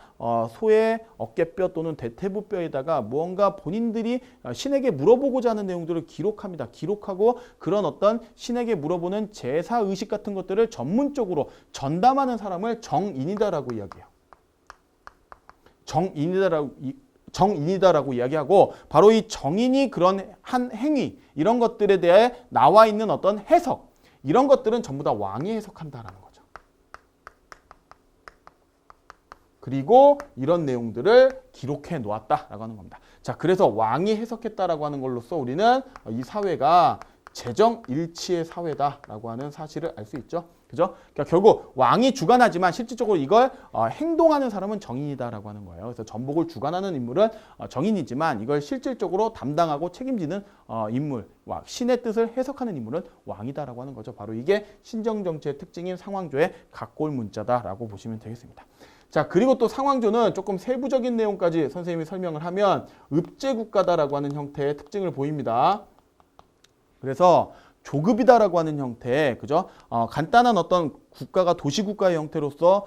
소의 어깨뼈 또는 대퇴부뼈에다가 무언가 본인들이 신에게 물어보고자 하는 내용들을 기록합니다. 기록하고 그런 어떤 신에게 물어보는 제사 의식 같은 것들을 전문적으로 전담하는 사람을 정인이다라고 이야기해요. 정인이다라고 이야기하고, 바로 이 정인이 그런 한 행위, 이런 것들에 대해 나와 있는 어떤 해석, 이런 것들은 전부 다 왕이 해석한다라는 거죠. 그리고 이런 내용들을 기록해 놓았다라고 하는 겁니다. 자, 그래서 왕이 해석했다라고 하는 걸로써 우리는 이 사회가 재정 일치의 사회다라고 하는 사실을 알 수 있죠. 그죠? 그러니까 결국 왕이 주관하지만 실질적으로 이걸 행동하는 사람은 정인이다라고 하는 거예요. 그래서 전복을 주관하는 인물은 정인이지만 이걸 실질적으로 담당하고 책임지는 인물, 신의 뜻을 해석하는 인물은 왕이다라고 하는 거죠. 바로 이게 신정정치의 특징인 상황조의 각골 문자다라고 보시면 되겠습니다. 자, 그리고 또 상황조는 조금 세부적인 내용까지 선생님이 설명을 하면 읍제국가다라고 하는 형태의 특징을 보입니다. 그래서 조급이다라고 하는 형태, 그죠? 간단한 어떤 국가가 도시국가의 형태로서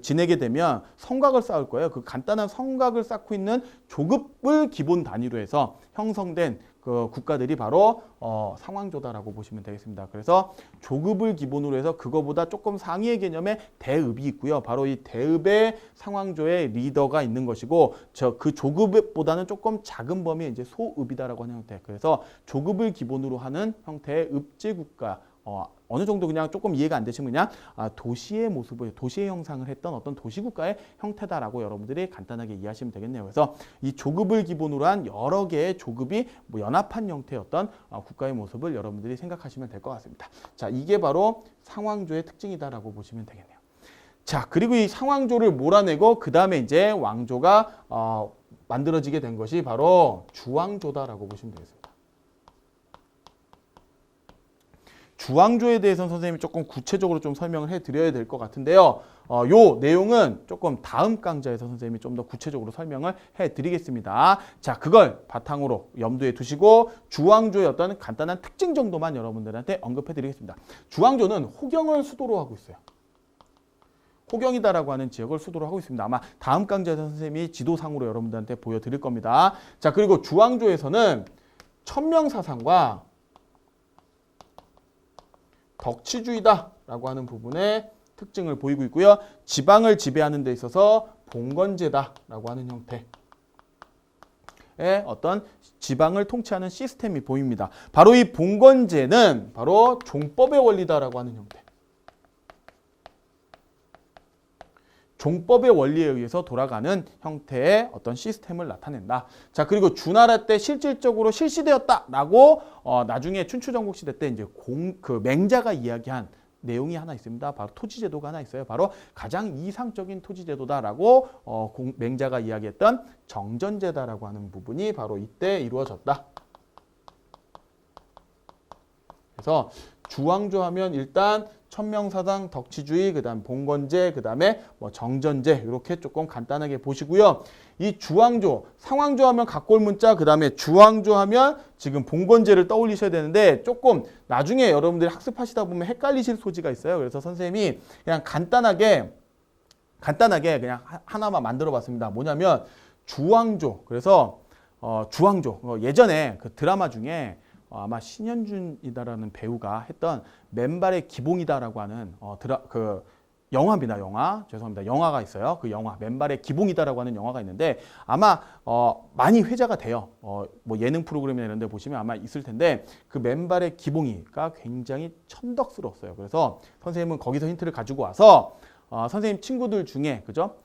지내게 되면 성곽을 쌓을 거예요. 그 간단한 성곽을 쌓고 있는 조급을 기본 단위로 해서 형성된 그 국가들이 바로 상황조다라고 보시면 되겠습니다. 그래서 조급을 기본으로 해서 그거보다 조금 상위의 개념의 대읍이 있고요. 바로 이 대읍의 상황조의 리더가 있는 것이고 그 조급보다는 조금 작은 범위의 이제 소읍이다라고 하는 형태. 그래서 조급을 기본으로 하는 형태의 읍제국가. 어느 정도 그냥 조금 이해가 안 되시면 그냥 도시의 모습을, 도시의 형상을 했던 어떤 도시국가의 형태다라고 여러분들이 간단하게 이해하시면 되겠네요. 그래서 이 조급을 기본으로 한 여러 개의 조급이 연합한 형태의 어떤 국가의 모습을 여러분들이 생각하시면 될 것 같습니다. 자, 이게 바로 상황조의 특징이다라고 보시면 되겠네요. 자, 그리고 이 상황조를 몰아내고 그 다음에 이제 왕조가 만들어지게 된 것이 바로 주왕조다라고 보시면 되겠습니다. 주왕조에 대해서는 선생님이 조금 구체적으로 좀 설명을 해드려야 될 것 같은데요. 요 내용은 조금 다음 강좌에서 선생님이 좀 더 구체적으로 설명을 해드리겠습니다. 자, 그걸 바탕으로 염두에 두시고 주왕조의 어떤 간단한 특징 정도만 여러분들한테 언급해드리겠습니다. 주왕조는 호경을 수도로 하고 있어요. 호경이다라고 하는 지역을 수도로 하고 있습니다. 아마 다음 강좌에서 선생님이 지도상으로 여러분들한테 보여드릴 겁니다. 자, 그리고 주왕조에서는 천명사상과 덕치주의다라고 하는 부분의 특징을 보이고 있고요. 지방을 지배하는 데 있어서 봉건제다라고 하는 형태의 어떤 지방을 통치하는 시스템이 보입니다. 바로 이 봉건제는 바로 종법의 원리다라고 하는 형태. 종법의 원리에 의해서 돌아가는 형태의 어떤 시스템을 나타낸다. 자, 그리고 주나라 때 실질적으로 실시되었다라고 나중에 춘추전국시대 때 이제 맹자가 이야기한 내용이 하나 있습니다. 바로 토지제도가 하나 있어요. 바로 가장 이상적인 토지제도다라고 맹자가 이야기했던 정전제다라고 하는 부분이 바로 이때 이루어졌다. 그래서 주왕조 하면 일단 천명사상, 덕치주의, 그다음 봉건제, 그다음에 정전제 이렇게 조금 간단하게 보시고요. 이 주왕조, 상왕조 하면 각골문자, 그다음에 주왕조 하면 지금 봉건제를 떠올리셔야 되는데 조금 나중에 여러분들이 학습하시다 보면 헷갈리실 소지가 있어요. 그래서 선생님이 그냥 간단하게 그냥 하나만 만들어 봤습니다. 뭐냐면 주왕조. 그래서 주왕조. 예전에 그 드라마 중에 아마 신현준이다라는 배우가 했던 맨발의 기봉이다라고 하는 영화입니다. 죄송합니다. 영화가 있어요. 그 영화 맨발의 기봉이다라고 하는 영화가 있는데 아마 많이 회자가 돼요. 뭐 예능 프로그램이나 이런 데 보시면 아마 있을 텐데 그 맨발의 기봉이가 굉장히 천덕스러웠어요. 그래서 선생님은 거기서 힌트를 가지고 와서 선생님 친구들 중에 그죠?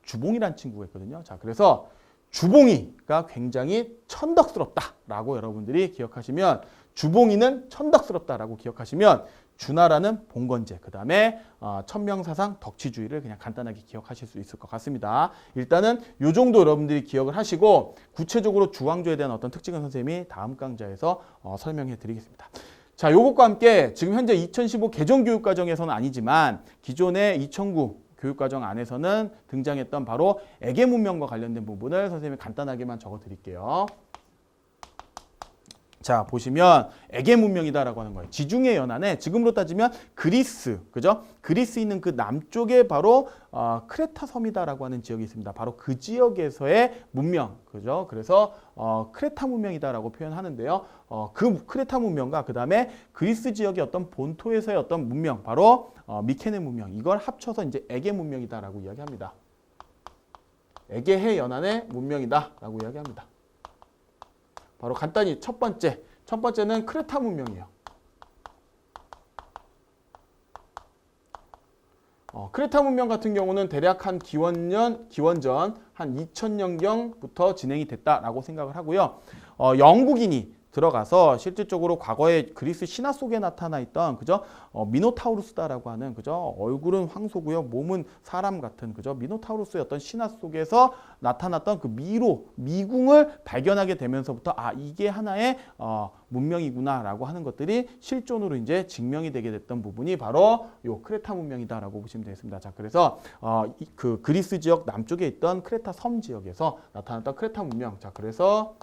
주봉이라는 친구가 있거든요. 자, 그래서 주봉이가 굉장히 천덕스럽다라고 여러분들이 기억하시면 주봉이는 천덕스럽다라고 기억하시면 주나라는 봉건제, 그 다음에 천명사상, 덕치주의를 그냥 간단하게 기억하실 수 있을 것 같습니다. 일단은 이 정도 여러분들이 기억을 하시고 구체적으로 주왕조에 대한 어떤 특징은 선생님이 다음 강좌에서 설명해 드리겠습니다. 자, 요것과 함께 지금 현재 2015 개정교육과정에서는 아니지만 기존의 2009 교육과정 안에서는 등장했던 바로 에게문명과 관련된 부분을 선생님이 간단하게만 적어 드릴게요. 자, 보시면 에게문명이다라고 하는 거예요. 지중해 연안에 지금으로 따지면 그리스, 그죠? 그리스 있는 그 남쪽에 바로 크레타 섬이다라고 하는 지역이 있습니다. 바로 그 지역에서의 문명, 그죠? 그래서 크레타 문명이다라고 표현하는데요. 그 크레타 문명과 그 다음에 그리스 지역의 어떤 본토에서의 어떤 문명, 바로 미케네 문명, 이걸 합쳐서 이제 에게 문명이다라고 이야기합니다. 에게해 연안의 문명이다라고 이야기합니다. 바로 간단히 첫 번째는 크레타 문명이에요. 크레타 문명 같은 경우는 대략 한 기원전 한 2000년경부터 진행이 됐다라고 생각을 하고요. 영국인이 들어가서 실질적으로 과거에 그리스 신화 속에 나타나 있던 그죠? 미노타우루스다라고 하는 그죠? 얼굴은 황소고요, 몸은 사람 같은 그죠? 미노타우루스의 어떤 신화 속에서 나타났던 그 미궁을 발견하게 되면서부터 이게 하나의 문명이구나라고 하는 것들이 실존으로 이제 증명이 되게 됐던 부분이 바로 요 크레타 문명이다라고 보시면 되겠습니다. 자, 그래서 그 그리스 지역 남쪽에 있던 크레타 섬 지역에서 나타났던 크레타 문명. 자, 그래서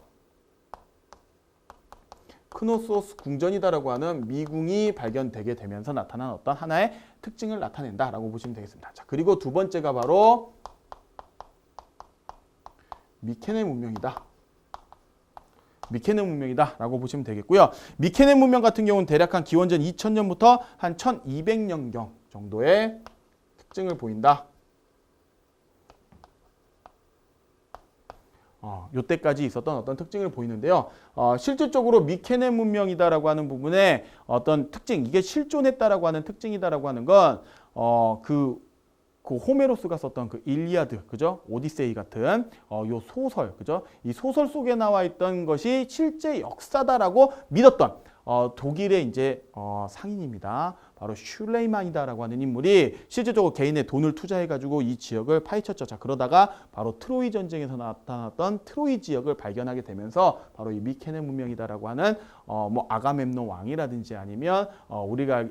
크노소스 궁전이다라고 하는 미궁이 발견되게 되면서 나타난 어떤 하나의 특징을 나타낸다라고 보시면 되겠습니다. 자, 그리고 두 번째가 바로 미케네 문명이다. 미케네 문명이다라고 보시면 되겠고요. 미케네 문명 같은 경우는 대략 한 기원전 2000년부터 한 1200년경 정도의 특징을 보인다. 요때까지 있었던 어떤 특징을 보이는데요. 실질적으로 미케네 문명이다라고 하는 부분에 어떤 특징, 이게 실존했다라고 하는 특징이다라고 하는 건 그 호메로스가 썼던 그 일리아드, 그죠? 오디세이 같은 요 소설, 그죠? 이 소설 속에 나와 있던 것이 실제 역사다라고 믿었던 독일의 이제 상인입니다. 바로 슐레이만이다라고 하는 인물이 실질적으로 개인의 돈을 투자해가지고 이 지역을 파헤쳤죠. 자, 그러다가 바로 트로이 전쟁에서 나타났던 트로이 지역을 발견하게 되면서 바로 이 미케네 문명이다라고 하는 뭐 아가멤논 왕이라든지 아니면 우리가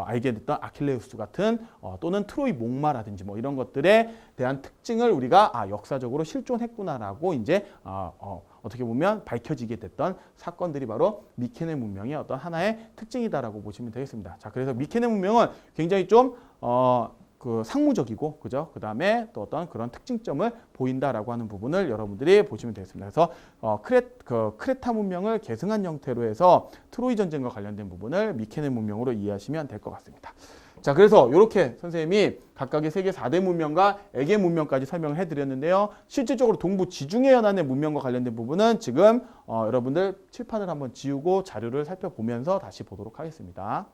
알게 됐던 아킬레우스 같은 또는 트로이 목마라든지 뭐 이런 것들에 대한 특징을 우리가 역사적으로 실존했구나라고 이제 어떻게 보면 밝혀지게 됐던 사건들이 바로 미케네 문명의 어떤 하나의 특징이다라고 보시면 되겠습니다. 자, 그래서 미케네 문명은 굉장히 좀 그 상무적이고, 그죠? 그 다음에 또 어떤 그런 특징점을 보인다라고 하는 부분을 여러분들이 보시면 되겠습니다. 그래서 크레타 문명을 계승한 형태로 해서 트로이 전쟁과 관련된 부분을 미케네 문명으로 이해하시면 될 것 같습니다. 자, 그래서 이렇게 선생님이 각각의 세계 4대 문명과 에게 문명까지 설명을 해드렸는데요. 실질적으로 동부 지중해 연안의 문명과 관련된 부분은 지금 여러분들 칠판을 한번 지우고 자료를 살펴보면서 다시 보도록 하겠습니다.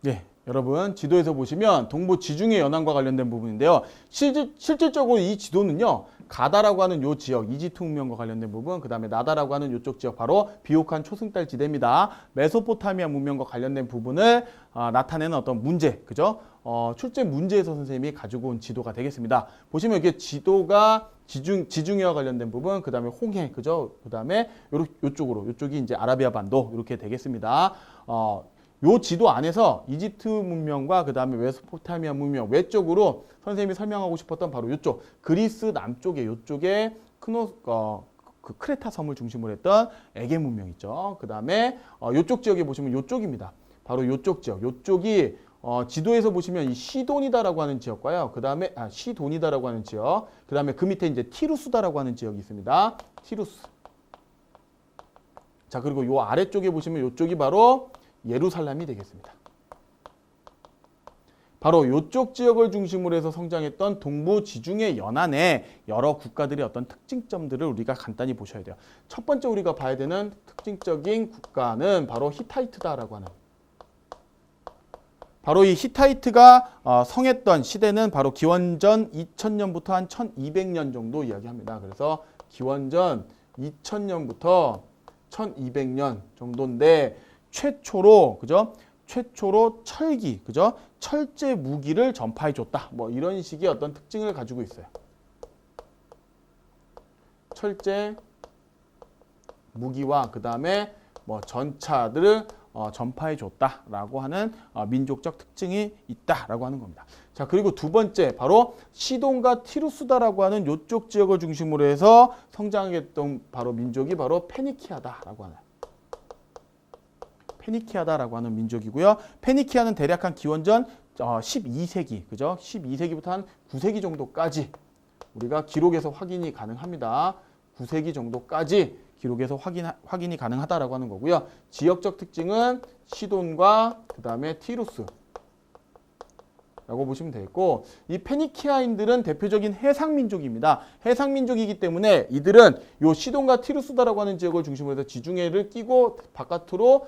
네, 여러분 지도에서 보시면 동부 지중해 연안과 관련된 부분인데요. 실질적으로 이 지도는요. 가다라고 하는 요 지역, 이집트 문명과 관련된 부분, 그 다음에 나다라고 하는 요쪽 지역, 바로 비옥한 초승달 지대입니다. 메소포타미아 문명과 관련된 부분을 나타내는 어떤 문제, 그죠? 출제 문제에서 선생님이 가지고 온 지도가 되겠습니다. 보시면 이게 지도가 지중해와 관련된 부분, 그 다음에 홍해, 그죠? 그 다음에 요쪽이 이제 아라비아 반도 이렇게 되겠습니다. 요 지도 안에서 이집트 문명과 그 다음에 메소포타미아 문명 외쪽으로 선생님이 설명하고 싶었던 바로 요쪽 그리스 남쪽에 요쪽에 그 크레타 섬을 중심으로 했던 에게 문명 있죠. 그 다음에 요쪽 지역에 보시면 요쪽입니다. 바로 요쪽 지역, 요쪽이 지도에서 보시면 이 시돈이다라고 하는 지역과요. 그 다음에 시돈이다라고 하는 지역, 그 다음에 그 밑에 이제 티루스다라고 하는 지역이 있습니다. 티루스. 자, 그리고 요 아래쪽에 보시면 요쪽이 바로 예루살렘이 되겠습니다. 바로 이쪽 지역을 중심으로 해서 성장했던 동부 지중해 연안의 여러 국가들의 어떤 특징점들을 우리가 간단히 보셔야 돼요. 첫 번째 우리가 봐야 되는 특징적인 국가는 바로 히타이트다라고 하는, 바로 이 히타이트가 성했던 시대는 바로 기원전 2000년부터 한 1200년 정도 이야기합니다. 그래서 기원전 2000년부터 1200년 정도인데 최초로, 그죠? 최초로 철기, 그죠? 철제 무기를 전파해 줬다. 뭐 이런 식의 어떤 특징을 가지고 있어요. 철제 무기와 그 다음에 뭐 전차들을 전파해 줬다라고 하는 민족적 특징이 있다라고 하는 겁니다. 자, 그리고 두 번째 바로 시돈과 티루스다라고 하는 이쪽 지역을 중심으로 해서 성장했던 바로 민족이 바로 페니키아다라고 하는. 페니키아다라고 하는 민족이고요. 페니키아는 대략 한 기원전 12세기, 그죠? 12세기부터 한 9세기 정도까지 우리가 기록에서 확인이 가능합니다. 9세기 정도까지 기록에서 확인이 가능하다라고 하는 거고요. 지역적 특징은 시돈과 그 다음에 티루스라고 라고 보시면 되겠고, 이 페니키아인들은 대표적인 해상민족입니다. 해상민족이기 때문에 이들은 요 시돈과 티루스다라고 하는 지역을 중심으로 해서 지중해를 끼고 바깥으로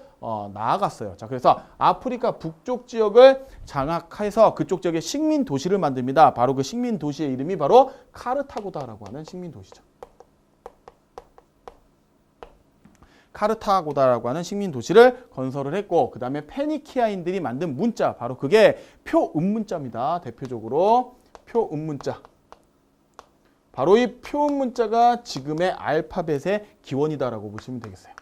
나아갔어요. 자, 그래서 아프리카 북쪽 지역을 장악해서 그쪽 지역에 식민 도시를 만듭니다. 바로 그 식민 도시의 이름이 바로 카르타고다라고 하는 식민 도시죠. 카르타고다라고 하는 식민 도시를 건설을 했고, 그 다음에 페니키아인들이 만든 문자, 바로 그게 표음문자입니다. 대표적으로 표음문자. 바로 이 표음문자가 지금의 알파벳의 기원이다라고 보시면 되겠어요.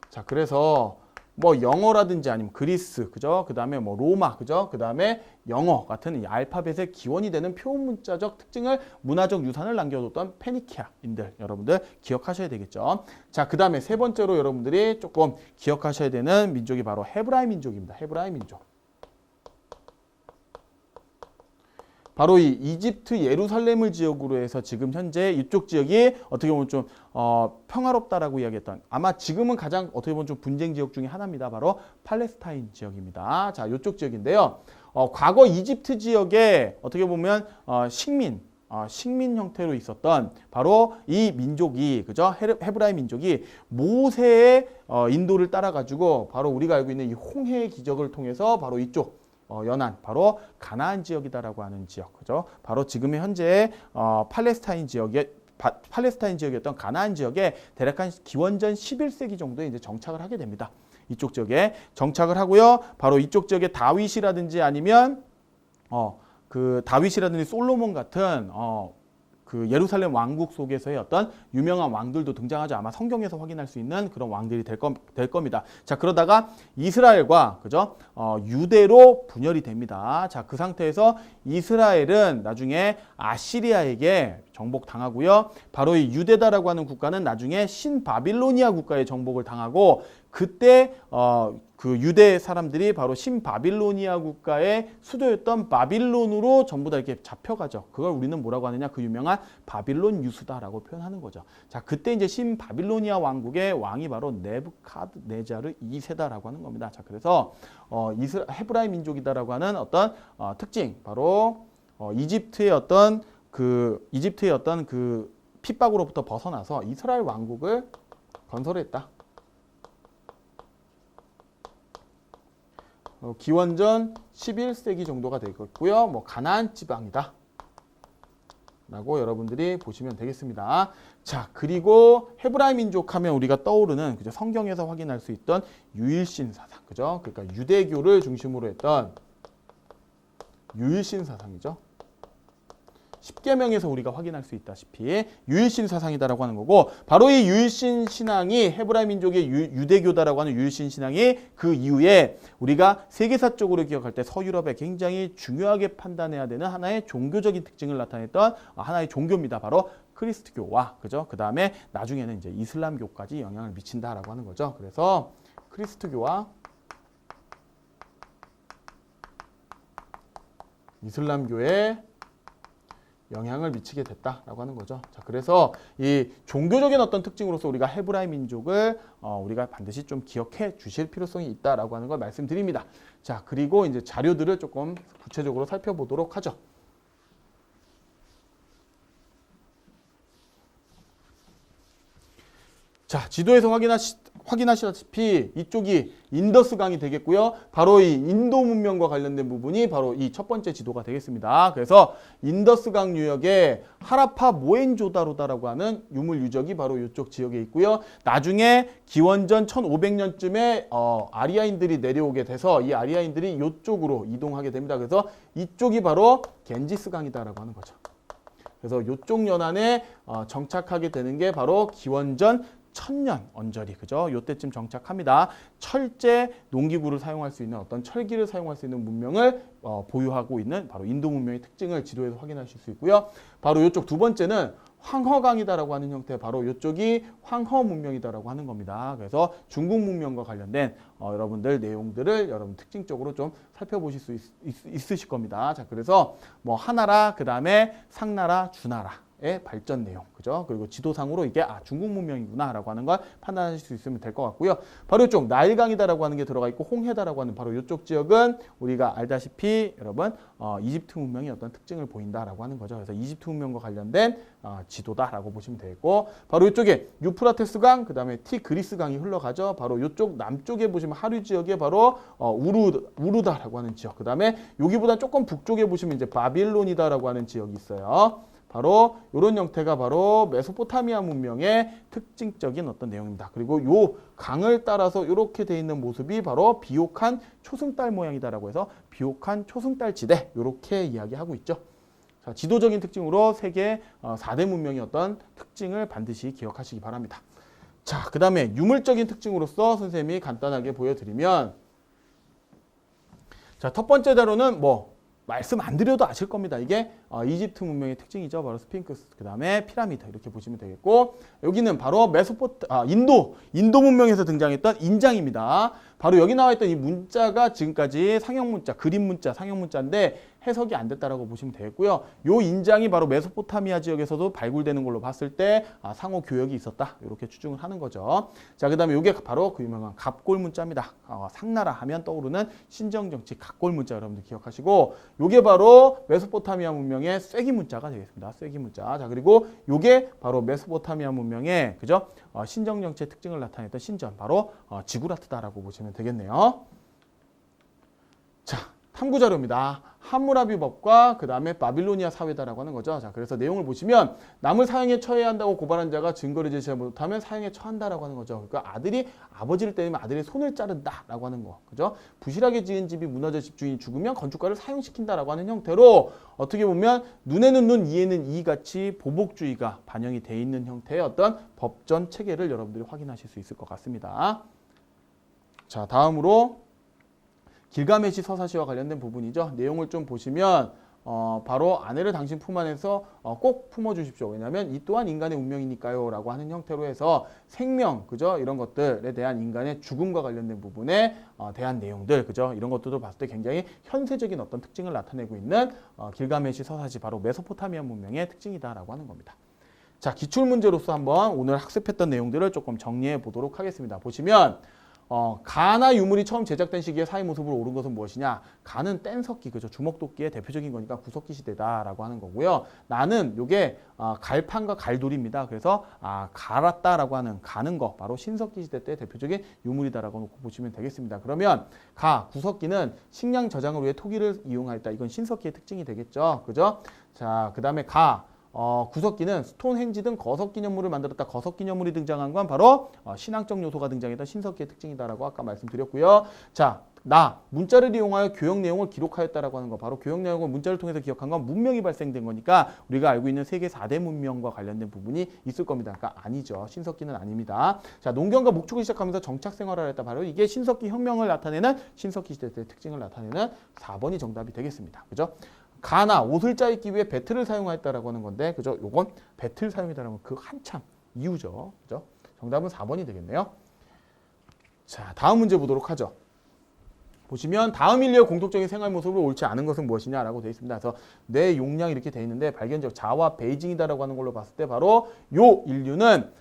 자, 그래서 뭐 영어라든지 아니면 그리스, 그죠? 그 다음에 뭐 로마, 그죠? 그 다음에 영어 같은 이 알파벳의 기원이 되는 표문자적 특징을, 문화적 유산을 남겨뒀던 페니키아인들, 여러분들 기억하셔야 되겠죠. 자, 그 다음에 세 번째로 여러분들이 조금 기억하셔야 되는 민족이 바로 헤브라이 민족입니다. 헤브라이 민족. 바로 이 이집트 예루살렘을 지역으로 해서 지금 현재 이쪽 지역이 어떻게 보면 좀 평화롭다라고 이야기했던, 아마 지금은 가장 어떻게 보면 좀 분쟁 지역 중에 하나입니다. 바로 팔레스타인 지역입니다. 자, 이쪽 지역인데요. 과거 이집트 지역에 어떻게 보면 식민 형태로 있었던 바로 이 민족이, 그죠? 헤브라이 민족이 모세의 인도를 따라 가지고 바로 우리가 알고 있는 이 홍해의 기적을 통해서 바로 이쪽 연안, 바로 가나안 지역이다라고 하는 지역, 그죠? 바로 지금의 현재 팔레스타인 지역이었던 가나안 지역에 대략 한 기원전 11세기 정도에 이제 정착을 하게 됩니다. 이쪽 지역에 정착을 하고요. 바로 이쪽 지역에 다윗이라든지 아니면 그 다윗이라든지 솔로몬 같은 그 예루살렘 왕국 속에서의 어떤 유명한 왕들도 등장하죠. 아마 성경에서 확인할 수 있는 그런 왕들이 될 겁니다. 자, 그러다가 이스라엘과, 그죠? 유대로 분열이 됩니다. 자, 그 상태에서 이스라엘은 나중에 아시리아에게 정복당하고요. 바로 이 유대다라고 하는 국가는 나중에 신바빌로니아 국가에 정복을 당하고, 그때 그 유대 사람들이 바로 신바빌로니아 국가의 수도였던 바빌론으로 전부 다 이렇게 잡혀가죠. 그걸 우리는 뭐라고 하느냐? 그 유명한 바빌론 유수다라고 표현하는 거죠. 자, 그때 이제 신바빌로니아 왕국의 왕이 바로 네부카드네자르 2세다라고 하는 겁니다. 자, 그래서 헤브라이 민족이다라고 하는 어떤 특징, 바로 이집트의 어떤 그 핍박으로부터 벗어나서 이스라엘 왕국을 건설했다. 기원전 11세기 정도가 되겠고요. 뭐 가나안 지방이다 라고 여러분들이 보시면 되겠습니다. 자, 그리고 헤브라이 민족 하면 우리가 떠오르는, 그죠? 성경에서 확인할 수 있던 유일신 사상, 그죠? 그러니까 유대교를 중심으로 했던 유일신 사상이죠. 십계명에서 우리가 확인할 수 있다시피 유일신 사상이다라고 하는 거고, 바로 이 유일신 신앙이, 헤브라이 민족의 유대교다라고 하는 유일신 신앙이 그 이후에 우리가 세계사적으로 기억할 때 서유럽에 굉장히 중요하게 판단해야 되는 하나의 종교적인 특징을 나타냈던 하나의 종교입니다. 바로 크리스트교와, 그죠? 그 다음에 나중에는 이제 이슬람교까지 영향을 미친다라고 하는 거죠. 그래서 크리스트교와 이슬람교의 영향을 미치게 됐다라고 하는 거죠. 자, 그래서 이 종교적인 어떤 특징으로서 우리가 헤브라이 민족을 우리가 반드시 좀 기억해 주실 필요성이 있다라고 하는 걸 말씀드립니다. 자, 그리고 이제 자료들을 조금 구체적으로 살펴보도록 하죠. 자, 지도에서 확인하시다시피 이쪽이 인더스강이 되겠고요. 바로 이 인도 문명과 관련된 부분이 바로 이 첫 번째 지도가 되겠습니다. 그래서 인더스강 유역에 하라파 모헨조다로다라고 하는 유물 유적이 바로 이쪽 지역에 있고요. 나중에 기원전 1500년쯤에 아리아인들이 내려오게 돼서 이 아리아인들이 이쪽으로 이동하게 됩니다. 그래서 이쪽이 바로 겐지스강이다라고 하는 거죠. 그래서 이쪽 연안에 정착하게 되는 게 바로 기원전 1000년 언저리, 그죠? 요때쯤 정착합니다. 철제 농기구를 사용할 수 있는 어떤 철기를 사용할 수 있는 문명을 보유하고 있는 바로 인도 문명의 특징을 지도에서 확인하실 수 있고요. 바로 이쪽 두 번째는 황허강이다라고 하는 형태, 바로 이쪽이 황허 문명이다라고 하는 겁니다. 그래서 중국 문명과 관련된 여러분들 내용들을 여러분 특징적으로 좀 살펴보실 수 있으실 겁니다. 자, 그래서 뭐 하나라, 그 다음에 상나라, 주나라, 의 발전 내용, 그죠? 그리고 지도상으로 이게 중국 문명이구나라고 하는 걸 판단하실 수 있으면 될 것 같고요. 바로 이쪽 나일강이다라고 하는 게 들어가 있고 홍해다라고 하는 바로 이쪽 지역은 우리가 알다시피 여러분 이집트 문명이 어떤 특징을 보인다라고 하는 거죠. 그래서 이집트 문명과 관련된 지도다라고 보시면 되겠고 바로 이쪽에 유프라테스강, 그다음에 티그리스강이 흘러가죠. 바로 이쪽 남쪽에 보시면 하류 지역에 바로 우루다라고 하는 지역, 그다음에 여기보다 조금 북쪽에 보시면 이제 바빌론이다라고 하는 지역이 있어요. 바로 이런 형태가 바로 메소포타미아 문명의 특징적인 어떤 내용입니다. 그리고 요 강을 따라서 이렇게 돼 있는 모습이 바로 비옥한 초승달 모양이다라고 해서 비옥한 초승달 지대 이렇게 이야기하고 있죠. 자, 지도적인 특징으로 세계 4대 문명의 어떤 특징을 반드시 기억하시기 바랍니다. 자, 그 다음에 유물적인 특징으로서 선생님이 간단하게 보여드리면 자, 첫 번째 자료는 말씀 안 드려도 아실 겁니다. 이게 이집트 문명의 특징이죠. 바로 스핑크스, 그 다음에 피라미드 이렇게 보시면 되겠고 여기는 바로 인도 문명에서 등장했던 인장입니다. 바로 여기 나와 있던 이 문자가 지금까지 상형 문자, 그림 문자, 상형 문자인데 해석이 안 됐다라고 보시면 되겠고요. 요 인장이 바로 메소포타미아 지역에서도 발굴되는 걸로 봤을 때 상호 교역이 있었다. 이렇게 추정을 하는 거죠. 자, 그다음에 이게 바로 그 유명한 갑골 문자입니다. 상나라 하면 떠오르는 신정정치 갑골 문자 여러분들 기억하시고 요게 바로 메소포타미아 문명의 쐐기 문자가 되겠습니다. 쐐기 문자. 자, 그리고 요게 바로 메소포타미아 문명의 그죠? 신정정치의 특징을 나타냈던 신전 바로 지구라트다라고 보시면 되겠네요. 자, 탐구 자료입니다. 함무라비 법과 그 다음에 바빌로니아 사회다라고 하는 거죠. 자, 그래서 내용을 보시면 남을 사형에 처해야 한다고 고발한 자가 증거를 제시하지 못하면 사형에 처한다라고 하는 거죠. 그러니까 아들이 아버지를 때리면 아들의 손을 자른다라고 하는 거, 그죠? 부실하게 지은 집이 무너져 집주인이 죽으면 건축가를 사형시킨다라고 하는 형태로 어떻게 보면 눈에는 눈, 이에는 이 같이 보복주의가 반영이 돼 있는 형태의 어떤 법전 체계를 여러분들이 확인하실 수 있을 것 같습니다. 자, 다음으로 길가메시 서사시와 관련된 부분이죠. 내용을 좀 보시면 바로 아내를 당신 품 안에서 꼭 품어주십시오. 왜냐하면 이 또한 인간의 운명이니까요 라고 하는 형태로 해서 생명, 그죠? 이런 것들에 대한 인간의 죽음과 관련된 부분에 대한 내용들, 그죠? 이런 것들도 봤을 때 굉장히 현세적인 어떤 특징을 나타내고 있는 길가메시 서사시, 바로 메소포타미아 문명의 특징이다라고 하는 겁니다. 자, 기출문제로서 한번 오늘 학습했던 내용들을 조금 정리해 보도록 하겠습니다. 보시면 가나 유물이 처음 제작된 시기에 사회 모습으로 오른 것은 무엇이냐? 가는 뗀석기, 그죠? 주먹도끼의 대표적인 거니까 구석기 시대다라고 하는 거고요. 나는 요게 갈판과 갈돌입니다. 그래서 갈았다라고 하는 가는 거 바로 신석기 시대 때 대표적인 유물이다라고 놓고 보시면 되겠습니다. 그러면 구석기는 식량 저장을 위해 토기를 이용하였다. 이건 신석기의 특징이 되겠죠, 그죠? 자, 그 다음에 구석기는 스톤헨지 등 거석 기념물을 만들었다. 거석 기념물이 등장한 건 바로 신앙적 요소가 등장했던 신석기의 특징이다라고 아까 말씀드렸고요. 자, 문자를 이용하여 교역 내용을 기록하였다라고 하는 거, 바로 교역 내용을 문자를 통해서 기억한 건 문명이 발생된 거니까 우리가 알고 있는 세계 4대 문명과 관련된 부분이 있을 겁니다. 그러니까 아니죠. 신석기는 아닙니다. 자, 농경과 목축을 시작하면서 정착 생활을 했다. 바로 이게 신석기 혁명을 나타내는 신석기 시대 때 특징을 나타내는 4번이 정답이 되겠습니다. 그죠? 가나 옷을 짜 입기 위해 배틀을 사용하였다라고 하는 건데, 그죠? 요건 배틀 사용이다라는 그 한참 이유죠. 그죠? 정답은 4번이 되겠네요. 자, 다음 문제 보도록 하죠. 보시면 다음 인류의 공통적인 생활 모습으로 옳지 않은 것은 무엇이냐라고 되어 있습니다. 그래서 뇌 용량이 이렇게 되어 있는데 발견적 자와 베이징이다라고 하는 걸로 봤을 때 바로 요 인류는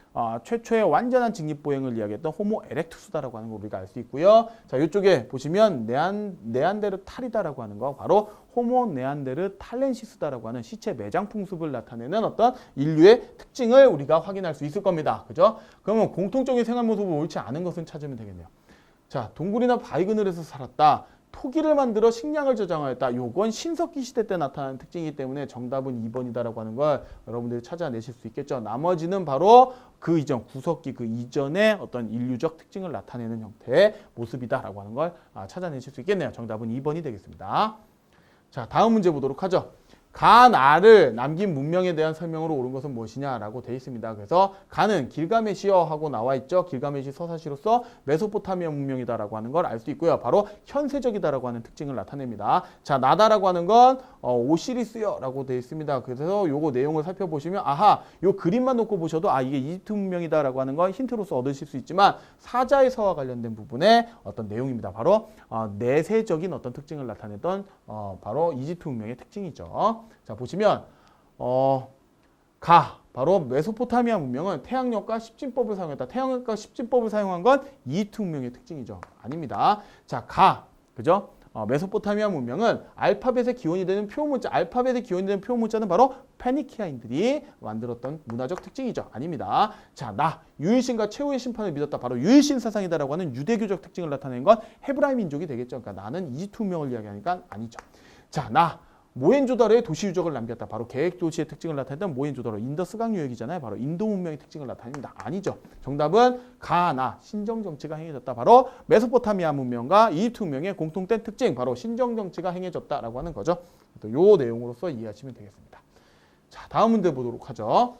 최초의 완전한 직립보행을 이야기했던 호모 에렉투스다라고 하는 걸 우리가 알 수 있고요. 자, 이쪽에 보시면 네안데르탈이다라고 하는 거 바로 호모 네안데르탈렌시스다라고 하는 시체 매장 풍습을 나타내는 어떤 인류의 특징을 우리가 확인할 수 있을 겁니다. 그죠? 그러면 공통적인 생활 모습을 옳지 않은 것은 찾으면 되겠네요. 자, 동굴이나 바위 그늘에서 살았다. 토기를 만들어 식량을 저장하였다. 요건 신석기 시대 때 나타나는 특징이기 때문에 정답은 2번이다라고 하는 걸 여러분들이 찾아내실 수 있겠죠. 나머지는 바로 그 이전, 구석기 그 이전의 어떤 인류적 특징을 나타내는 형태의 모습이다라고 하는 걸 찾아내실 수 있겠네요. 정답은 2번이 되겠습니다. 자, 다음 문제 보도록 하죠. 가나를 남긴 문명에 대한 설명으로 옳은 것은 무엇이냐라고 되어 있습니다. 그래서 가는 길가메시어 하고 나와 있죠. 길가메시 서사시로서 메소포타미아 문명이다라고 하는 걸 알 수 있고요. 바로 현세적이다라고 하는 특징을 나타냅니다. 자, 나다라고 하는 건 오시리스여라고 되어 있습니다. 그래서 요거 내용을 살펴보시면 요 그림만 놓고 보셔도 이게 이집트 문명이다라고 하는 걸 힌트로서 얻으실 수 있지만 사자의 서와 관련된 부분의 어떤 내용입니다. 바로 내세적인 어떤 특징을 나타냈던 바로 이집트 문명의 특징이죠. 자, 보시면 바로 메소포타미아 문명은 태양력과 십진법을 사용했다. 태양력과 십진법을 사용한 건 이집트 문명의 특징이죠. 아닙니다. 자, 그죠? 메소포타미아 문명은 알파벳의 기원이 되는 표문자, 알파벳의 기원이 되는 표문자는 바로 페니키아인들이 만들었던 문화적 특징이죠. 아닙니다. 자, 유일신과 최후의 심판을 믿었다. 바로 유일신 사상이다라고 하는 유대교적 특징을 나타낸 건 헤브라이 민족이 되겠죠. 그러니까 나는 이집트 문명을 이야기하니까 아니죠. 자, 모헨조다로의 도시 유적을 남겼다. 바로 계획 도시의 특징을 나타냈던 모헨조다로, 인더스강 유역이잖아요. 바로 인도 문명의 특징을 나타냅니다. 아니죠. 정답은 신정 정치가 행해졌다. 바로 메소포타미아 문명과 이집트 문명의 공통된 특징, 바로 신정 정치가 행해졌다라고 하는 거죠. 또 요 내용으로서 이해하시면 되겠습니다. 자, 다음 문제 보도록 하죠.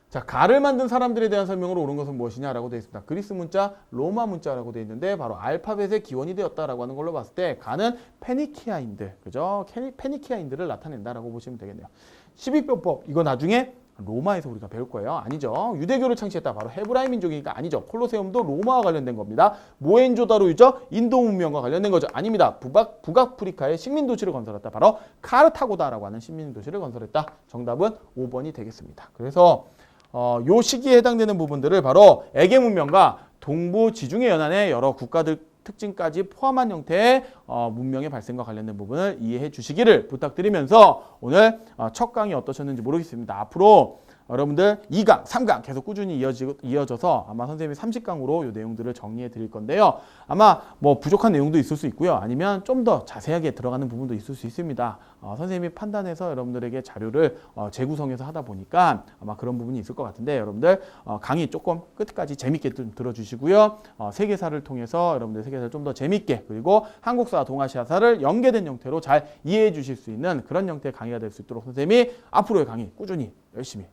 자, 가를 만든 사람들에 대한 설명으로 옳은 것은 무엇이냐라고 되어 있습니다. 그리스 문자, 로마 문자라고 되어 있는데 바로 알파벳의 기원이 되었다라고 하는 걸로 봤을 때 가는 페니키아인들, 그죠? 페니키아인들을 나타낸다라고 보시면 되겠네요. 12병법, 이거 나중에 로마에서 우리가 배울 거예요. 아니죠. 유대교를 창시했다. 바로 헤브라이 민족이니까 아니죠. 콜로세움도 로마와 관련된 겁니다. 모헨조다로유죠. 인도 문명과 관련된 거죠. 아닙니다. 북아프리카의 식민 도시를 건설했다. 바로 카르타고다라고 하는 식민 도시를 건설했다. 정답은 5번이 되겠습니다. 그래서 요 시기에 해당되는 부분들을 바로 에게 문명과 동부 지중해 연안의 여러 국가들 특징까지 포함한 형태의 문명의 발생과 관련된 부분을 이해해 주시기를 부탁드리면서 오늘 첫 강의 어떠셨는지 모르겠습니다. 앞으로 여러분들 2강, 3강 계속 꾸준히 이어져서 아마 선생님이 30강으로 이 내용들을 정리해 드릴 건데요. 아마 뭐 부족한 내용도 있을 수 있고요. 아니면 좀 더 자세하게 들어가는 부분도 있을 수 있습니다. 선생님이 판단해서 여러분들에게 자료를 재구성해서 하다 보니까 아마 그런 부분이 있을 것 같은데 여러분들 강의 조금 끝까지 재밌게 좀 들어주시고요. 세계사를 통해서 여러분들 세계사를 좀 더 재밌게 그리고 한국사와 동아시아사를 연계된 형태로 잘 이해해 주실 수 있는 그런 형태의 강의가 될 수 있도록 선생님이 앞으로의 강의 꾸준히 열심히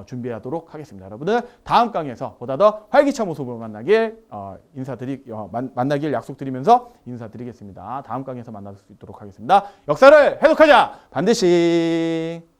준비하도록 하겠습니다. 여러분들 다음 강의에서 보다 더 활기찬 모습으로 만나길 약속드리면서 인사드리겠습니다. 다음 강의에서 만날 수 있도록 하겠습니다. 역사를 해독하자! 반드시!